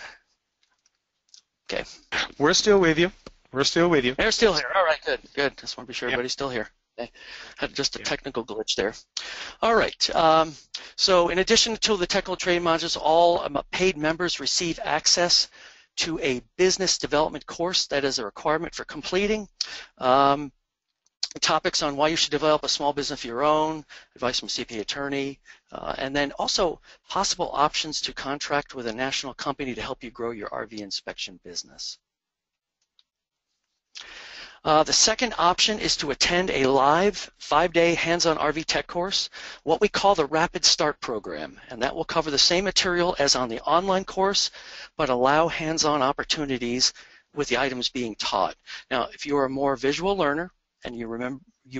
Okay. We're still with you. We're still with you. They're still here. All right, good, good. Just want to be sure everybody's still here. Okay. Had just a technical glitch there. All right. So in addition to the technical training modules, all paid members receive access to a business development course that is a requirement for completing. Topics on why you should develop a small business of your own, advice from a CPA attorney, and then also possible options to contract with a national company to help you grow your RV inspection business. The second option is to attend a live 5-day hands-on RV tech course, what we call the Rapid Start program, and that will cover the same material as on the online course, but allow hands-on opportunities with the items being taught. Now, if you are a more visual learner, and you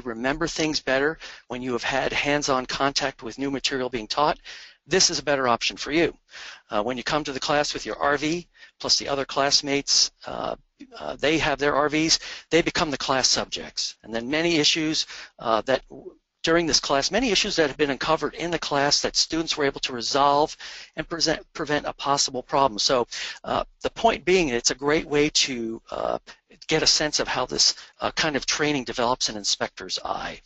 remember things better when you have had hands-on contact with new material being taught, this is a better option for you. When you come to the class with your RV, plus the other classmates, they have their RVs, they become the class subjects. And then many issues during this class, many issues that have been uncovered in the class that students were able to resolve and prevent a possible problem. So the point being, it's a great way to get a sense of how this kind of training develops an inspector's eye.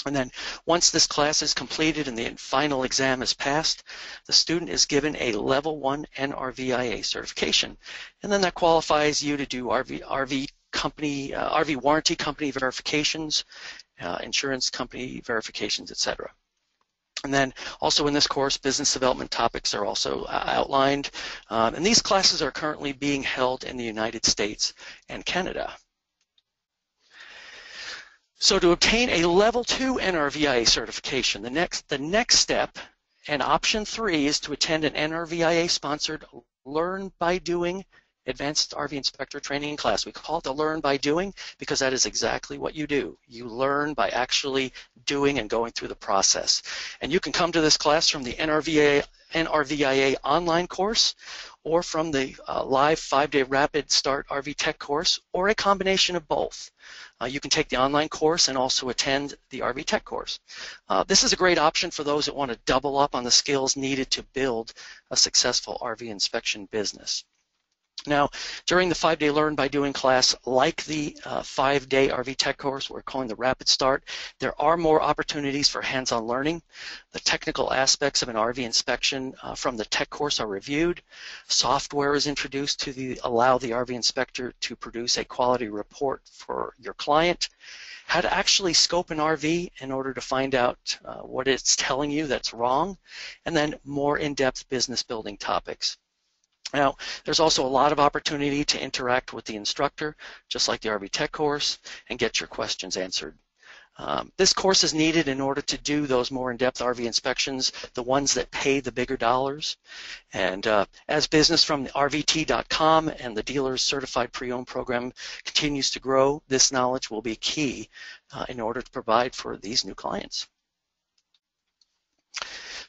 And then once this class is completed and the final exam is passed, the student is given a level 1 NRVIA certification. And then that qualifies you to do RV company, RV warranty company verifications, insurance company verifications, etc. And then also in this course, business development topics are also outlined. And these classes are currently being held in the United States and Canada. So to obtain a Level 2 NRVIA certification, the next step and option 3 is to attend an NRVIA-sponsored Learn by Doing Advanced RV Inspector Training class. We call it the Learn by Doing because that is exactly what you do. You learn by actually doing and going through the process. And you can come to this class from the NRVIA online course or from the live 5-day Rapid Start RV Tech course, or a combination of both. You can take the online course and also attend the RV Tech course. This is a great option for those that want to double up on the skills needed to build a successful RV inspection business. Now, during the 5-day Learn by Doing class, like the 5-day RV Tech course we're calling the Rapid Start, there are more opportunities for hands-on learning. The technical aspects of an RV inspection from the tech course are reviewed. Software is introduced to allow the RV inspector to produce a quality report for your client. How to actually scope an RV in order to find out what it's telling you that's wrong, and then more in-depth business building topics. Now, there's also a lot of opportunity to interact with the instructor, just like the RV Tech course, and get your questions answered. This course is needed in order to do those more in-depth RV inspections, the ones that pay the bigger dollars. And as business from RVT.com and the Dealer's Certified Pre-Owned program continues to grow, this knowledge will be key in order to provide for these new clients.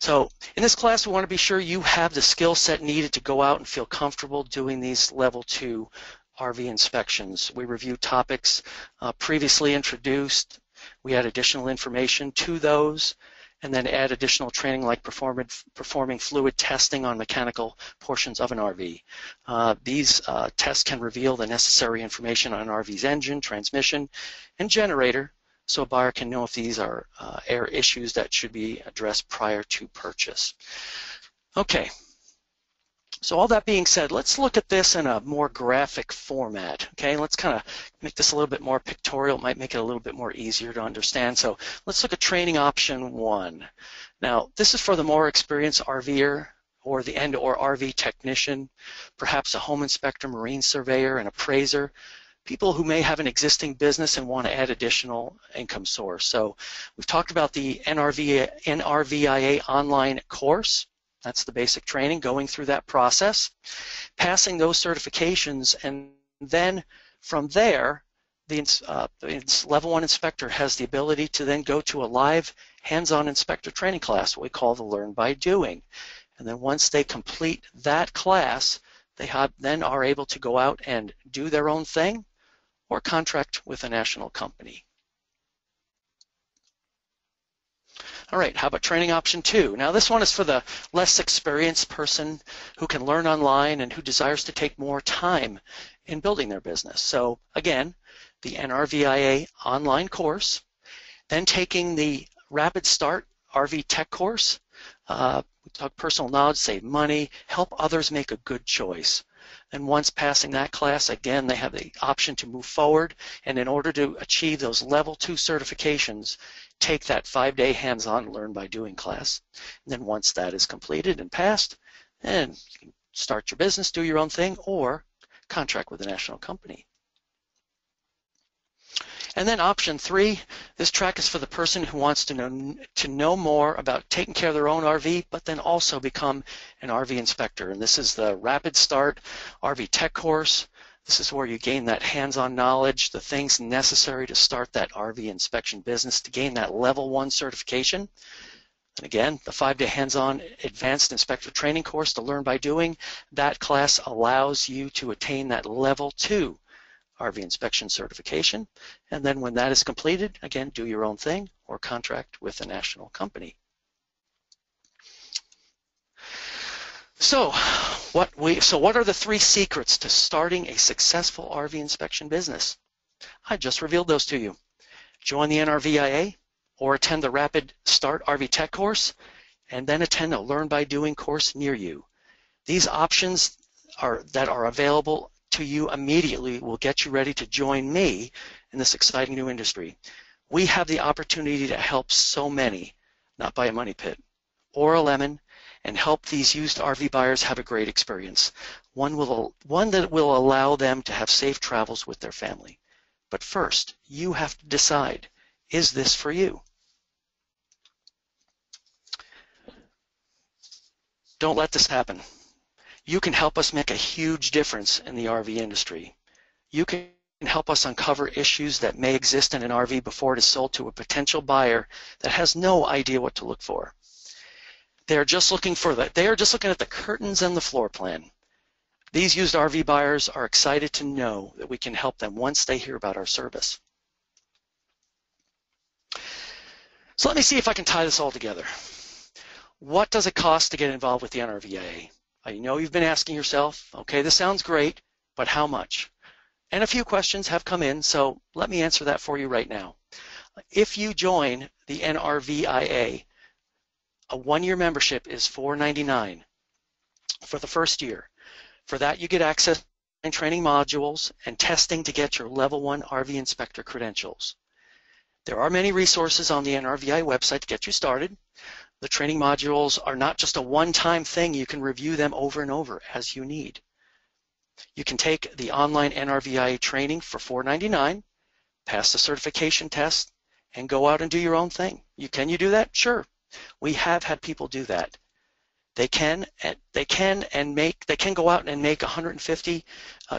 So in this class, we want to be sure you have the skill set needed to go out and feel comfortable doing these Level 2 RV inspections. We review topics previously introduced. We add additional information to those, and then add additional training like performing fluid testing on mechanical portions of an RV. These tests can reveal the necessary information on an RV's engine, transmission, and generator, so a buyer can know if these are air issues that should be addressed prior to purchase. Okay, so all that being said, let's look at this in a more graphic format. Okay, let's kind of make this a little bit more pictorial. It might make it a little bit more easier to understand. So let's look at training option 1. Now, this is for the more experienced RVer or the and/or RV technician, perhaps a home inspector, marine surveyor, and appraiser, people who may have an existing business and want to add additional income source. So we've talked about the NRVIA online course. That's the basic training, going through that process, passing those certifications, and then from there, the Level 1 inspector has the ability to then go to a live hands-on inspector training class, what we call the Learn by Doing. And then once they complete that class, they then are able to go out and do their own thing or contract with a national company. All right, how about training option 2? Now this one is for the less experienced person who can learn online and who desires to take more time in building their business. So again, the NRVIA online course, then taking the Rapid Start RV Tech course. We talk personal knowledge, save money, help others make a good choice. And once passing that class, again, they have the option to move forward, and in order to achieve those Level 2 certifications, take that 5-day hands-on Learn by Doing class. And then once that is completed and passed, then you can start your business, do your own thing, or contract with a national company. And then option 3, this track is for the person who wants to know more about taking care of their own RV, but then also become an RV inspector. And this is the Rapid Start RV Tech course. This is where you gain that hands-on knowledge, the things necessary to start that RV inspection business, to gain that Level 1 certification. And again, the 5-day hands-on advanced inspector training course, to Learn by Doing, that class allows you to attain that Level 2 RV inspection certification, and then when that is completed, again, do your own thing or contract with a national company. So what are the 3 secrets to starting a successful RV inspection business? I just revealed those to you. Join the NRVIA or attend the Rapid Start RV Tech course, and then attend a Learn by Doing course near you. These options that are available to you immediately will get you ready to join me in this exciting new industry. We have the opportunity to help so many, not buy a money pit or a lemon, and help these used RV buyers have a great experience, one that will allow them to have safe travels with their family. But first, you have to decide, is this for you? Don't let this happen. You can help us make a huge difference in the RV industry. You can help us uncover issues that may exist in an RV before it is sold to a potential buyer that has no idea what to look for. They are just looking at the curtains and the floor plan. These used RV buyers are excited to know that we can help them once they hear about our service. So let me see if I can tie this all together. What does it cost to get involved with the NRVIA? I know you've been asking yourself, okay, this sounds great, but how much? And a few questions have come in, so let me answer that for you right now. If you join the NRVIA, a one-year membership is $4.99 for the first year. For that, you get access to training modules and testing to get your Level 1 RV Inspector credentials. There are many resources on the NRVIA website to get you started. The training modules are not just a one-time thing. You can review them over and over as you need. You can take the online NRVIA training for $4.99, pass the certification test, and go out and do your own thing. Can you do that? Sure. We have had people do that. They can go out and make $150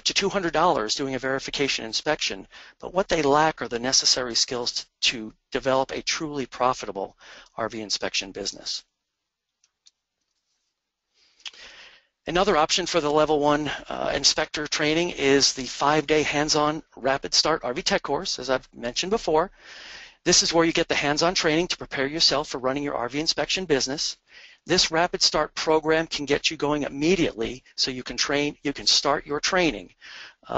to $200 doing a verification inspection, but what they lack are the necessary skills to develop a truly profitable RV inspection business. Another option for the Level 1 inspector training is the 5-day hands-on Rapid Start RV Tech course, as I've mentioned before. This is where you get the hands-on training to prepare yourself for running your RV inspection business. This Rapid Start program can get you going immediately so you can start your training.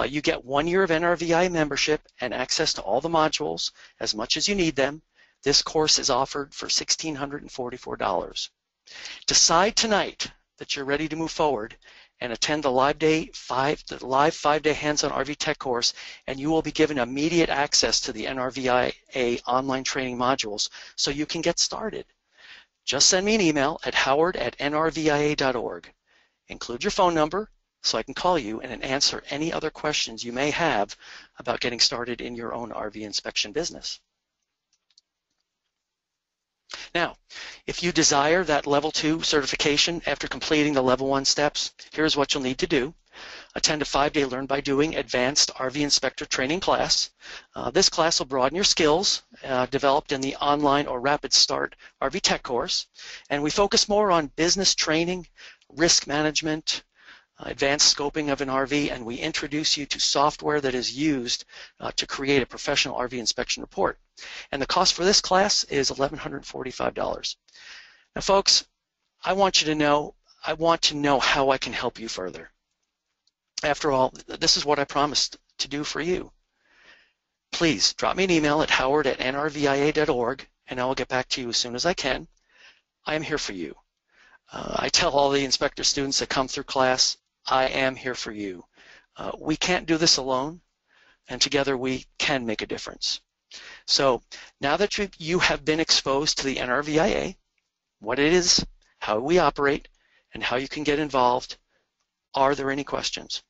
You get 1 year of NRVIA membership and access to all the modules as much as you need them. This course is offered for $1,644. Decide tonight that you're ready to move forward and attend the live 5-day hands-on RV Tech course, and you will be given immediate access to the NRVIA online training modules so you can get started. Just send me an email at howard@nrvia.org. Include your phone number so I can call you and answer any other questions you may have about getting started in your own RV inspection business. Now, if you desire that Level 2 certification after completing the Level 1 steps, here's what you'll need to do. Attend a 5-day Learn by Doing Advanced RV Inspector Training class. This class will broaden your skills developed in the online or Rapid Start RV Tech course, and we focus more on business training, risk management, advanced scoping of an RV, and we introduce you to software that is used to create a professional RV inspection report. And the cost for this class is $1,145. Now, folks, I want to know how I can help you further. After all, this is what I promised to do for you. Please drop me an email at howard@nrvia.org, and I will get back to you as soon as I can. I am here for you. I tell all the inspector students that come through class, I am here for you. We can't do this alone, and together we can make a difference. So now that you have been exposed to the NRVIA, what it is, how we operate, and how you can get involved, are there any questions?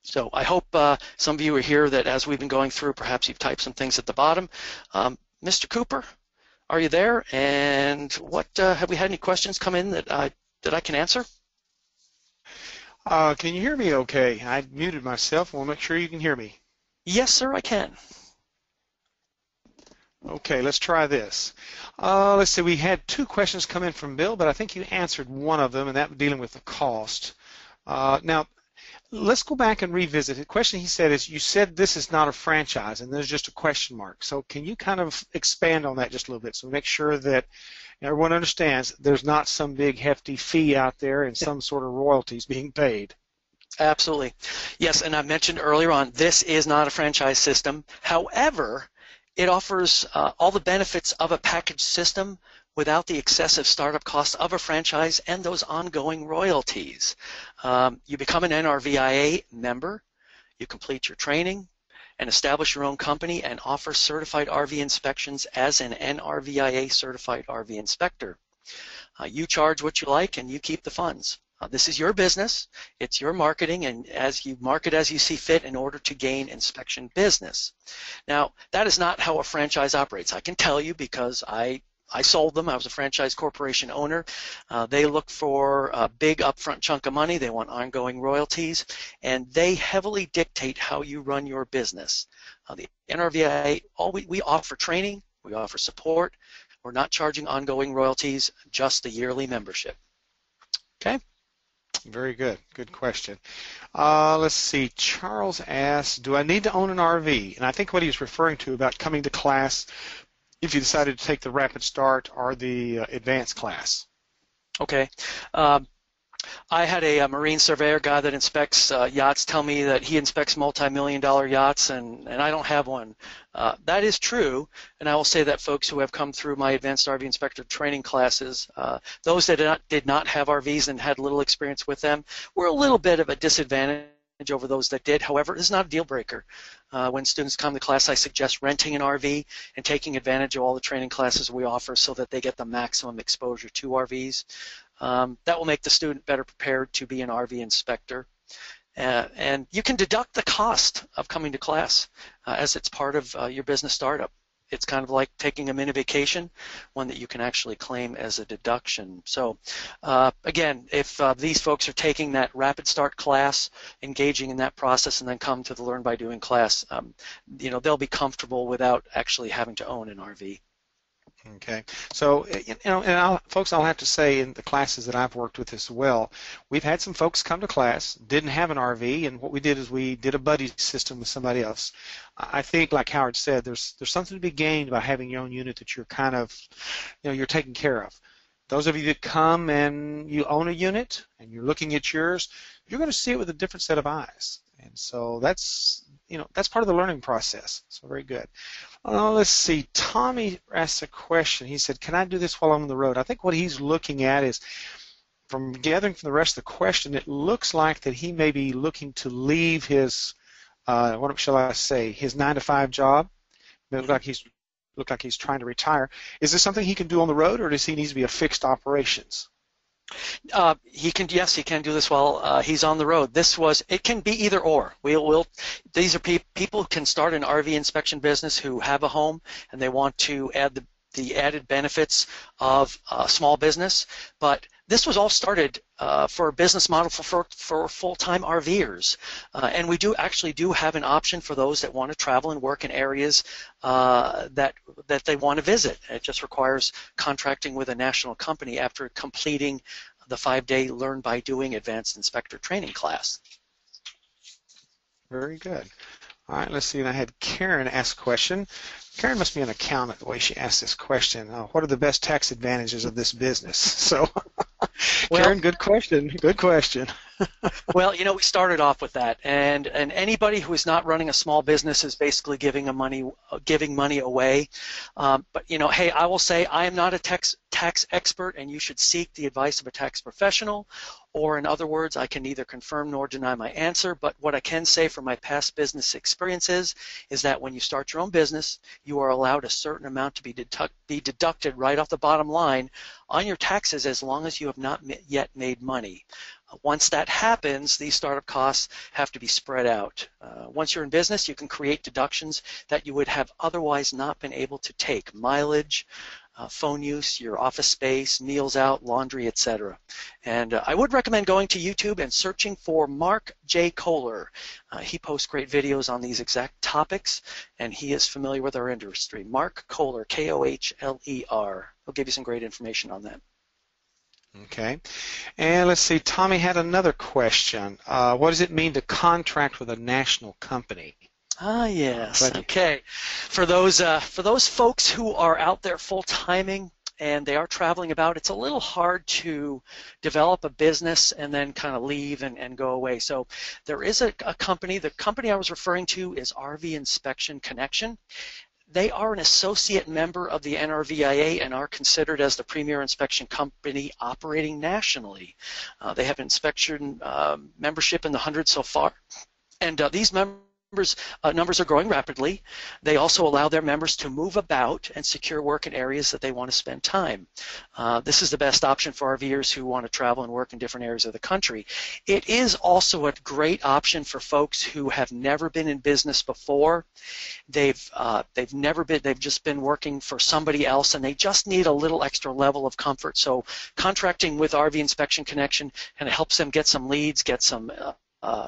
So I hope some of you are here that as we've been going through, perhaps you've typed some things at the bottom. Mr. Cooper, are you there? And what have we had any questions come in that I can answer? Can you hear me okay? I muted myself. We'll make sure you can hear me. Yes, sir, I can. Okay, let's try this. Let's see, we had 2 questions come in from Bill, but I think you answered one of them, and that was dealing with the cost. Now, let's go back and revisit. The question he said is, you said this is not a franchise, and there's just a question mark. So can you kind of expand on that just a little bit so make sure that everyone understands there's not some big hefty fee out there and some sort of royalties being paid? Absolutely. Yes, and I mentioned earlier on, this is not a franchise system. However, it offers all the benefits of a package system without the excessive startup costs of a franchise and those ongoing royalties. You become an NRVIA member. You complete your training and establish your own company and offer certified RV inspections as an NRVIA certified RV inspector. You charge what you like and you keep the funds. This is your business, it's your marketing, and as you market as you see fit in order to gain inspection business. Now, that is not how a franchise operates. I can tell you because I sold them. I was a franchise corporation owner. They look for a big upfront chunk of money. They want ongoing royalties, and they heavily dictate how you run your business. The NRVIA, we offer training, we offer support. We're not charging ongoing royalties, just the yearly membership. Okay? Very good. Good question. Let's see. Charles asks, do I need to own an RV? And I think what he's referring to about coming to class if you decided to take the Rapid Start or the Advanced class. Okay. I had a marine surveyor guy that inspects yachts tell me that he inspects multi-million-dollar yachts, and I don't have one. That is true, and I will say that folks who have come through my advanced RV inspector training classes, those that did not have RVs and had little experience with them, were a little bit of a disadvantage over those that did. However, it's not a deal breaker. When students come to class, I suggest renting an RV and taking advantage of all the training classes we offer so that they get the maximum exposure to RVs. That will make the student better prepared to be an RV inspector. And you can deduct the cost of coming to class as it's part of your business startup. It's kind of like taking a mini vacation, one that you can actually claim as a deduction. So again, if these folks are taking that Rapid Start class, engaging in that process, and then come to the Learn by Doing class, they'll be comfortable without actually having to own an RV. Okay, so and folks, I'll have to say in the classes that I've worked with as well, we've had some folks come to class, didn't have an RV, and what we did is we did a buddy system with somebody else. I think, like Howard said, there's something to be gained by having your own unit that you're kind of, you're taking care of. Those of you that come and you own a unit and you're looking at yours, you're going to see it with a different set of eyes, and so that's part of the learning process. So very good. Let's see. Tommy asked a question. He said, "Can I do this while I'm on the road?" I think what he's looking at is, from gathering from the rest of the question, it looks like that he may be looking to leave his, what shall I say, his 9-to-5 job. It looked like he's trying to retire. Is this something he can do on the road, or does he need to be a fixed operations? He can do this while he's on the road. It can be either or. These are people who can start an RV inspection business who have a home and they want to add the added benefits of a small business. But this was all started for a business model for full-time RVers, and we do have an option for those that want to travel and work in areas that they want to visit. It just requires contracting with a national company after completing the 5-day Learn by Doing Advanced Inspector Training class. Very good. All right, let's see. And I had Karen ask a question. Karen must be an accountant the way she asked this question. What are the best tax advantages of this business? So, Karen, good question. Good question. Well, we started off with that, and anybody who is not running a small business is basically giving money away. But hey, I will say I am not a tax expert, and you should seek the advice of a tax professional. Or in other words, I can neither confirm nor deny my answer, but what I can say from my past business experiences is that when you start your own business, you are allowed a certain amount to be deducted right off the bottom line on your taxes as long as you have not yet made money. Once that happens, these startup costs have to be spread out. Once you're in business, you can create deductions that you would have otherwise not been able to take: mileage, phone use, your office space, meals out, laundry, etc. And I would recommend going to YouTube and searching for Mark J. Kohler. He posts great videos on these exact topics, and he is familiar with our industry. Mark Kohler, Kohler. He'll give you some great information on that. Okay. And let's see, Tommy had another question. What does it mean to contract with a national company? Ah, yes. Okay. For those folks who are out there full-timing and they are traveling about, it's a little hard to develop a business and then kind of leave and go away. So there is a company. The company I was referring to is RV Inspection Connection. They are an associate member of the NRVIA and are considered as the premier inspection company operating nationally. They have inspection membership in the hundreds so far, And these numbers are growing rapidly. They also allow their members to move about and secure work in areas that they want to spend time. This is the best option for RVers who want to travel and work in different areas of the country. It is also a great option for folks who have never been in business before. They've just been working for somebody else, and they just need a little extra level of comfort. So contracting with RV Inspection Connection kind of helps them get some leads, get some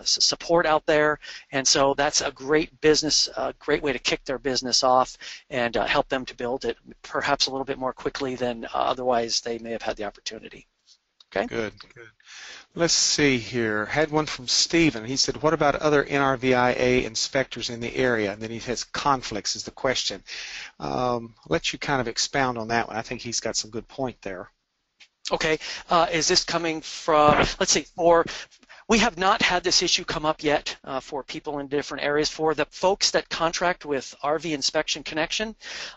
support out there, and so that's a great business, great way to kick their business off and help them to build it perhaps a little bit more quickly than otherwise they may have had the opportunity. Okay. Good. Let's see here. Had one from Stephen. He said, what about other NRVIA inspectors in the area? And then he says conflicts is the question. I'll let you kind of expound on that one. I think he's got some good point there. Okay. Is this coming from, let's see, we have not had this issue come up yet for people in different areas. For the folks that contract with RV Inspection Connection,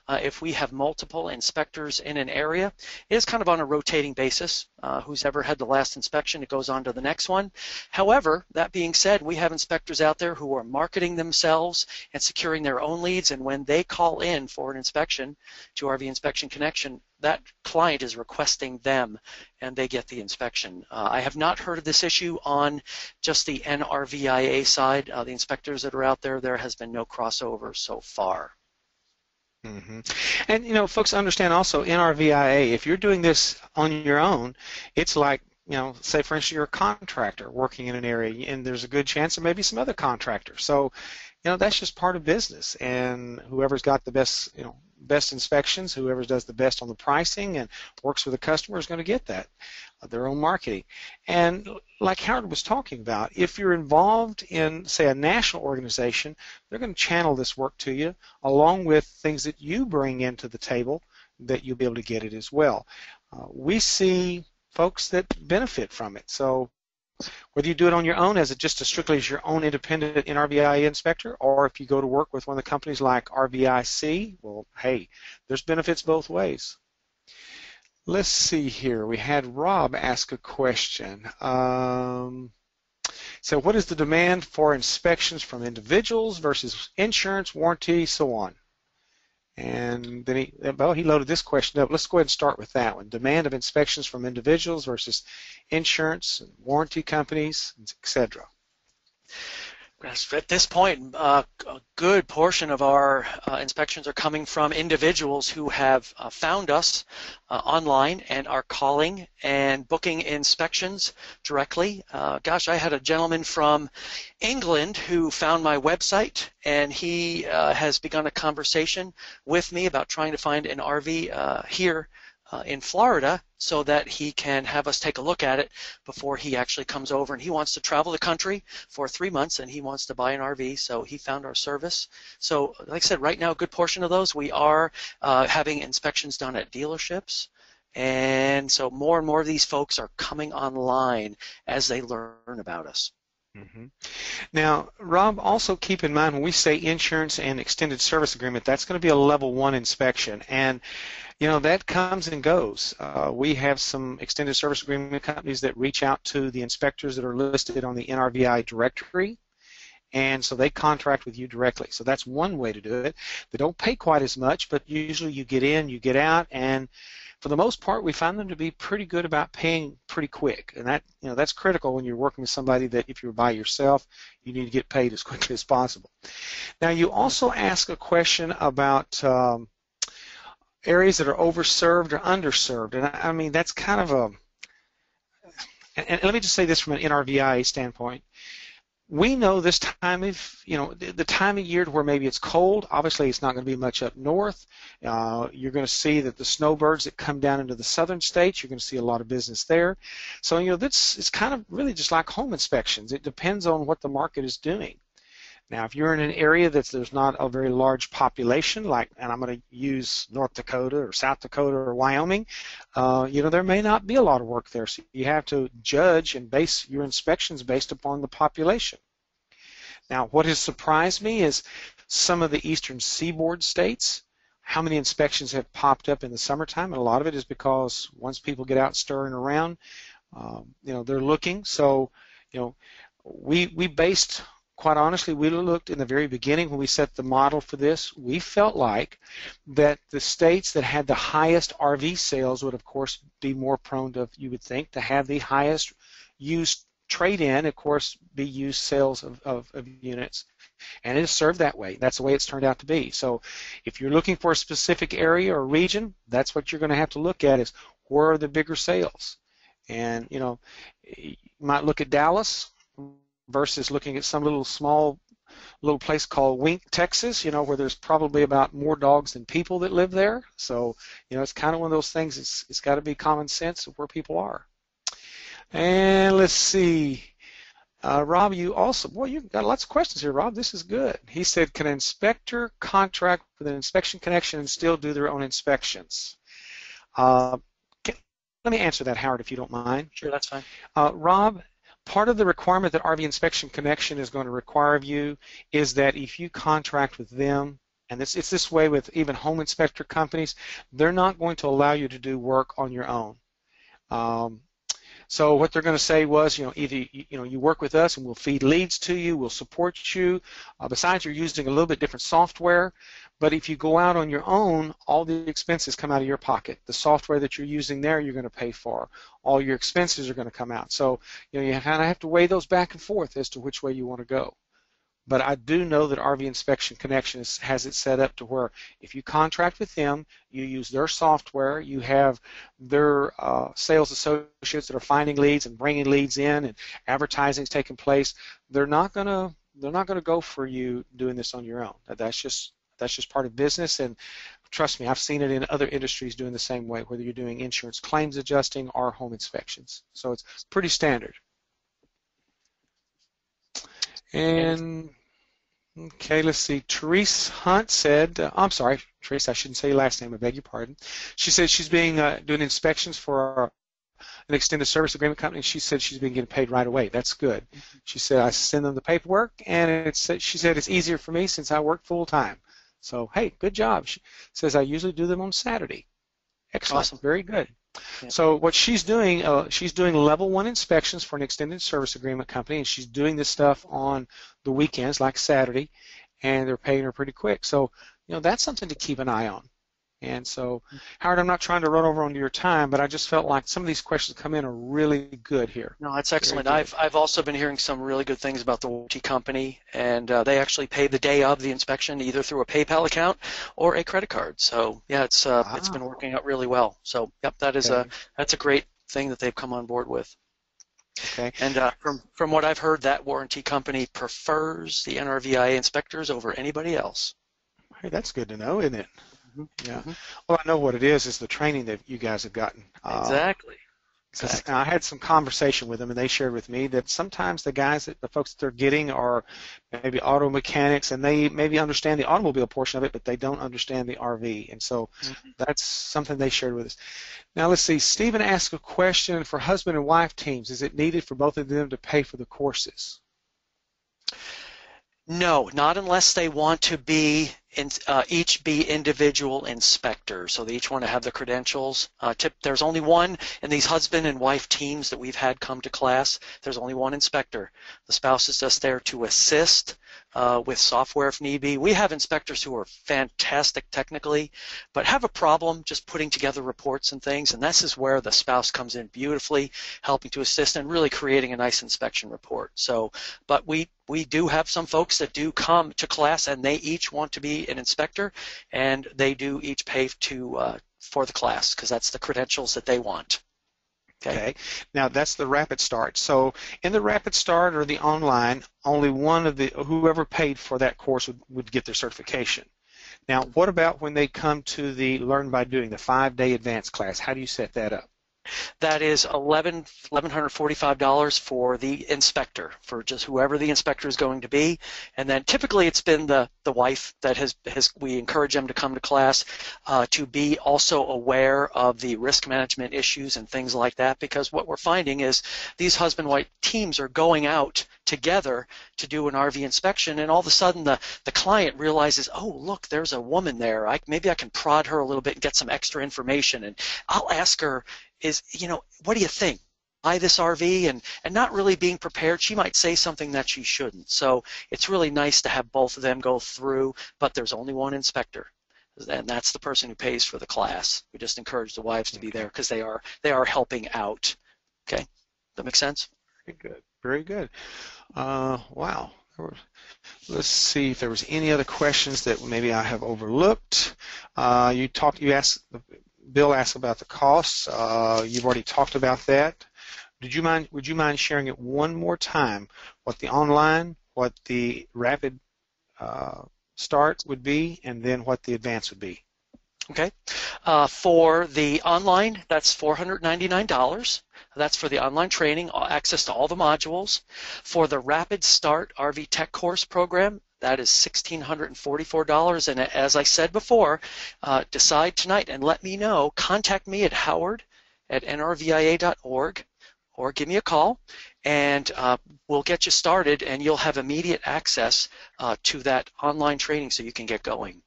if we have multiple inspectors in an area, it is kind of on a rotating basis. Who's ever had the last inspection, it goes on to the next one. However, that being said, we have inspectors out there who are marketing themselves and securing their own leads, and when they call in for an inspection to RV Inspection Connection, that client is requesting them and they get the inspection. I have not heard of this issue on just the NRVIA side. The inspectors that are out there, there has been no crossover so far. Mm-hmm. And, you know, folks understand also NRVIA, if you're doing this on your own, it's like, you know, say for instance you're a contractor working in an area and there's a good chance there may be some other contractors. So, you know, that's just part of business, and whoever's got the best, you know, best inspections, whoever does the best on the pricing and works with the customer is going to get that, their own marketing. And like Howard was talking about, if you're involved in, say, a national organization, they're going to channel this work to you along with things that you bring into the table that you'll be able to get it as well. We see folks that benefit from it. So whether you do it on your own as just strictly as your own independent NRVIA inspector, or if you go to work with one of the companies like RVIC, well, hey, there's benefits both ways. Let's see here. We had Rob ask a question. So what is the demand for inspections from individuals versus insurance, warranty, so on? And then he loaded this question up. Let's go ahead and start with that one. Demand of inspections from individuals versus insurance, warranty companies, etc. At this point, a good portion of our inspections are coming from individuals who have found us online and are calling and booking inspections directly. Gosh, I had a gentleman from England who found my website, and he has begun a conversation with me about trying to find an RV here in Florida so that he can have us take a look at it before he actually comes over. And he wants to travel the country for 3 months, and he wants to buy an RV, so he found our service. So like I said, right now a good portion of those we are having inspections done at dealerships, and so more and more of these folks are coming online as they learn about us. Mm-hmm. Now, Rob, also keep in mind when we say insurance and extended service agreement, that's going to be a level 1 inspection, and you know, that comes and goes. We have some extended service agreement companies that reach out to the inspectors that are listed on the NRVI directory, and so they contract with you directly. So that's one way to do it. They don't pay quite as much, but usually you get in, you get out, and for the most part, we find them to be pretty good about paying pretty quick, and that, you know, that's critical when you're working with somebody that if you're by yourself, you need to get paid as quickly as possible. Now, you also ask a question about areas that are overserved or underserved, and I mean that's kind of a. And let me just say this from an NRVIA standpoint. We know this time of, you know, the time of year where maybe it's cold. Obviously, it's not going to be much up north. You're going to see that the snowbirds that come down into the southern states, you're going to see a lot of business there. So, you know, it's kind of really just like home inspections. It depends on what the market is doing. Now, if you're in an area that there's not a very large population, like, and I'm going to use North Dakota or South Dakota or Wyoming, you know, there may not be a lot of work there. So you have to judge and base your inspections based upon the population. Now, what has surprised me is some of the eastern seaboard states, how many inspections have popped up in the summertime, and a lot of it is because once people get out stirring around, you know, they're looking. So, you know, we based quite honestly, we looked in the very beginning when we set the model for this, we felt like that the states that had the highest RV sales would, of course, be more prone to, you would think, to have the highest used trade-in, of course, be used sales of units. And it is served that way. That's the way it's turned out to be. So if you're looking for a specific area or region, that's what you're going to have to look at is where are the bigger sales. And, you know, you might look at Dallas versus looking at some little place called Wink, Texas, you know, where there's probably about more dogs than people that live there. So, you know, it's kind of one of those things, it's got to be common sense of where people are. And let's see. Rob, you also, boy, you've got lots of questions here, Rob. This is good. He said, can an inspector contract with an inspection connection and still do their own inspections? Let me answer that, Howard, if you don't mind. Sure, that's fine. Rob, part of the requirement that RV Inspection Connection is going to require of you is that if you contract with them, and it's this way with even home inspector companies, they're not going to allow you to do work on your own. So what they're going to say was, you know, either you work with us and we'll feed leads to you, we'll support you. Besides, you're using a little bit different software. But if you go out on your own, all the expenses come out of your pocket. The software that you're using there, you're going to pay for. All your expenses are going to come out. So, you know, you kind of have to weigh those back and forth as to which way you want to go. But I do know that RV Inspection Connection has it set up to where if you contract with them, you use their software, you have their sales associates that are finding leads and bringing leads in, and advertising is taking place. They're not going to go for you doing this on your own. That's just part of business, and trust me, I've seen it in other industries doing the same way, whether you're doing insurance claims adjusting or home inspections. So it's pretty standard. And okay, let's see. Therese Hunt said, I'm sorry, Therese, I shouldn't say your last name. I beg your pardon. She said she's being doing inspections for an extended service agreement company. She said she's been getting paid right away. That's good. She said I send them the paperwork, and she said it's easier for me since I work full time. So hey, good job. She says I usually do them on Saturday. Excellent. Awesome. Very good. Yeah. So what she's doing level 1 inspections for an extended service agreement company, and she's doing this stuff on the weekends, like Saturday, and they're paying her pretty quick. So, you know, that's something to keep an eye on. And so, Howard, I'm not trying to run over onto your time, but I just felt like some of these questions come in are really good here. No, that's excellent. I've also been hearing some really good things about the warranty company, and they actually pay the day of the inspection either through a PayPal account or a credit card. So yeah, it's been working out really well. So yep, that's a great thing that they've come on board with. Okay. And from what I've heard, that warranty company prefers the NRVIA inspectors over anybody else. Hey, that's good to know, isn't it? Yeah. Mm-hmm. Well, I know what it is the training that you guys have gotten. Exactly. I had some conversation with them, and they shared with me that sometimes the folks that they're getting are maybe auto mechanics, and they maybe understand the automobile portion of it, but they don't understand the RV. And so that's something they shared with us. Now, let's see. Stephen asked a question for husband and wife teams. Is it needed for both of them to pay for the courses? No, not unless they want to be each be individual inspectors, so they each want to have the credentials. There's only one in these husband and wife teams that we've had come to class. There's only one inspector. The spouse is just there to assist with software if need be. We have inspectors who are fantastic technically, but have a problem just putting together reports and things, and this is where the spouse comes in beautifully, helping to assist and really creating a nice inspection report. So, but we do have some folks that do come to class and they each want to be an inspector, and they do each pay for the class because that's the credentials that they want. Okay. Now that's the Rapid Start. So in the Rapid Start or the online, only one of whoever paid for that course would get their certification. Now, what about when they come to the Learn by Doing, the 5-day advanced class? How do you set that up? That is $1,145 for the inspector, for just whoever the inspector is going to be. And then typically it's been the wife that we encourage them to come to class to be also aware of the risk management issues and things like that, because what we're finding is these husband-wife teams are going out together to do an RV inspection, and all of a sudden the client realizes, oh, look, there's a woman there. Maybe I can prod her a little bit and get some extra information, and I'll ask her, what do you think? buy this RV and not really being prepared. She might say something that she shouldn't. So it's really nice to have both of them go through, but there's only one inspector, and that's the person who pays for the class. We just encourage the wives to be there because they are helping out. Okay, that make sense? Very good. Very good. Wow. Let's see if there was any other questions that maybe I have overlooked. Bill asked about the costs. You've already talked about that. Would you mind sharing it one more time? What the online, what the rapid start would be, and then what the advanced would be? Okay. For the online, that's $499. That's for the online training, access to all the modules. For the Rapid Start RV Tech Course program, that is $1,644. And as I said before, decide tonight and let me know. Contact me at howard@nrvia.org or give me a call, and we'll get you started, and you'll have immediate access to that online training so you can get going.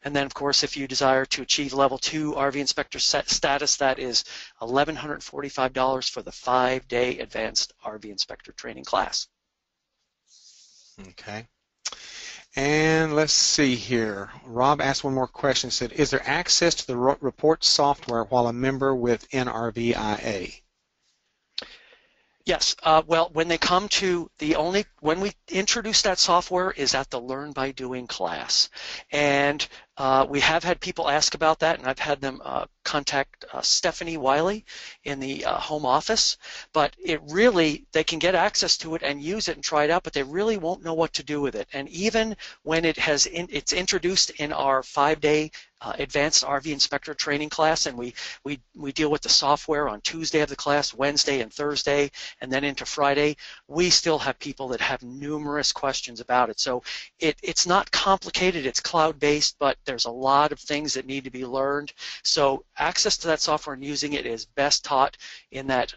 And then, of course, if you desire to achieve Level 2 RV Inspector status, that is $1,145 for the 5-day Advanced RV Inspector Training class. Okay. And let's see here. Rob asked one more question. He said, is there access to the report software while a member with NRVIA? Yes. Well, when they come to when we introduce that software is at the Learn by Doing class. And we have had people ask about that, and I've had them contact Stephanie Wiley in the home office. But they can get access to it and use it and try it out, but they really won't know what to do with it. And even when it's introduced in our 5-day Advanced RV Inspector Training class, and we deal with the software on Tuesday of the class, Wednesday and Thursday, and then into Friday, we still have people that have numerous questions about it. So it's not complicated, it's cloud-based, but there's a lot of things that need to be learned. So access to that software and using it is best taught in that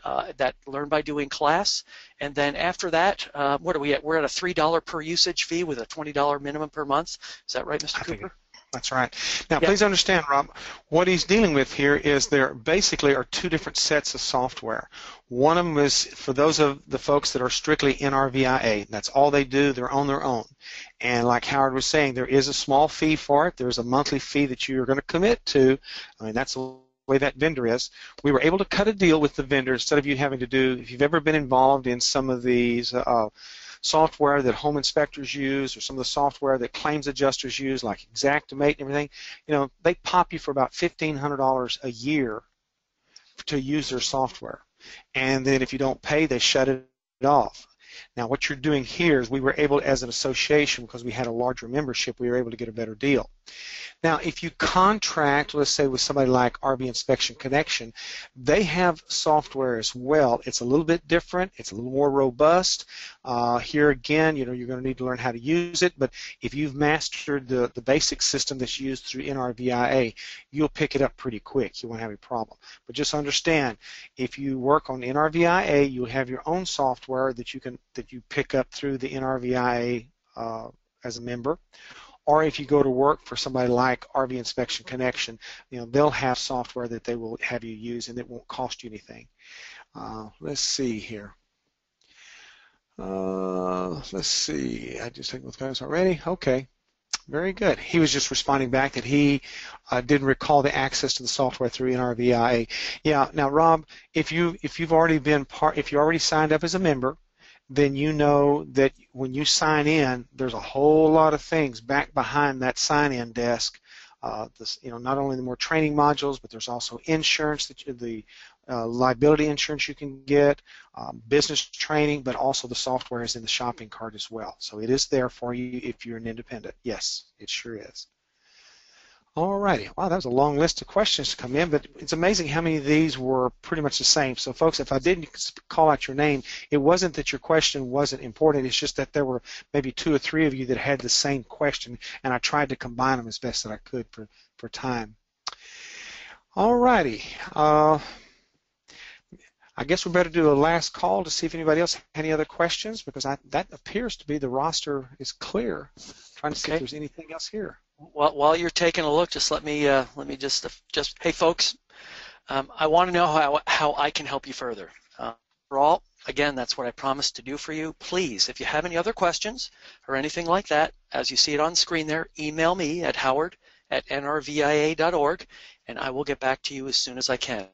Learn by Doing class. And then after that, what are we at? We're at a $3 per usage fee with a $20 minimum per month. Is that right, Mr. Cooper? That's right. Now, please understand, Rob, what he's dealing with here is there basically are two different sets of software. One of them is for those of the folks that are strictly NRVIA. That's all they do. They're on their own. And like Howard was saying, there is a small fee for it. There's a monthly fee that you're going to commit to. I mean, that's the way that vendor is. We were able to cut a deal with the vendor instead of you having to do, if you've ever been involved in some of these software that home inspectors use or some of the software that claims adjusters use like Xactimate and everything, they pop you for about $1,500 a year to use their software. And then if you don't pay, they shut it off. Now what you're doing here is we were able, as an association, because we had a larger membership, we were able to get a better deal. Now if you contract, let's say with somebody like RV Inspection Connection, they have software as well. It's a little bit different. It's a little more robust. Here again, you're going to need to learn how to use it, but if you've mastered the basic system that's used through NRVIA, you'll pick it up pretty quick. You won't have a problem. But just understand, if you work on NRVIA, you'll have your own software that you pick up through the NRVIA as a member. Or if you go to work for somebody like RV Inspection Connection, they'll have software that they will have you use, and it won't cost you anything. Let's see here. Let's see. I just took those guys already. Okay. Very good. He was just responding back that he didn't recall the access to the software through NRVIA. Yeah. Now, Rob, if you've already if you already signed up as a member, then you know that when you sign in, there's a whole lot of things back behind that sign-in desk. Not only the more training modules, but there's also insurance, the liability insurance you can get, business training, but also the software is in the shopping cart as well. So it is there for you if you're an independent. Yes, it sure is. Alrighty. Wow, that was a long list of questions to come in, but it's amazing how many of these were pretty much the same. So, folks, if I didn't call out your name, it wasn't that your question wasn't important. It's just that there were maybe 2 or 3 of you that had the same question, and I tried to combine them as best that I could for time. Alrighty. I guess we better do a last call to see if anybody else had any other questions, because that appears to be the roster is clear. I'm trying to see if there's anything else here. While you're taking a look, just let me just hey folks, I want to know how I can help you further. overall, again, that's what I promised to do for you. Please, if you have any other questions or anything like that, as you see it on screen there, email me at howard@nrvia.org, and I will get back to you as soon as I can.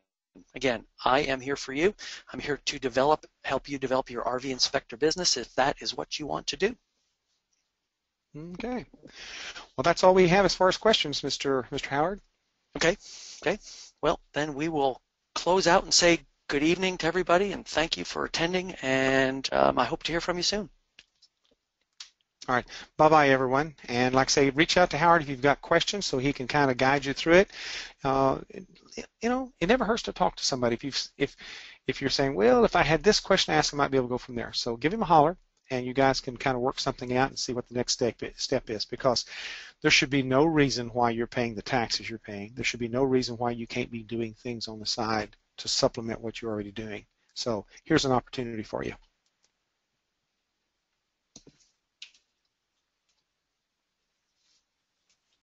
Again, I am here for you. I'm here to help you develop your RV inspector business if that is what you want to do. Okay. Well, that's all we have as far as questions, Mr. Howard. Okay. Well, then we will close out and say good evening to everybody, and thank you for attending, and I hope to hear from you soon. All right. Bye-bye, everyone. And like I say, reach out to Howard if you've got questions so he can kind of guide you through it. You know, it never hurts to talk to somebody. If you're saying, well, if I had this question asked, I might be able to go from there. So give him a holler, and you guys can kind of work something out and see what the next step is, because there should be no reason why you're paying the taxes you're paying. There should be no reason why you can't be doing things on the side to supplement what you're already doing. So here's an opportunity for you.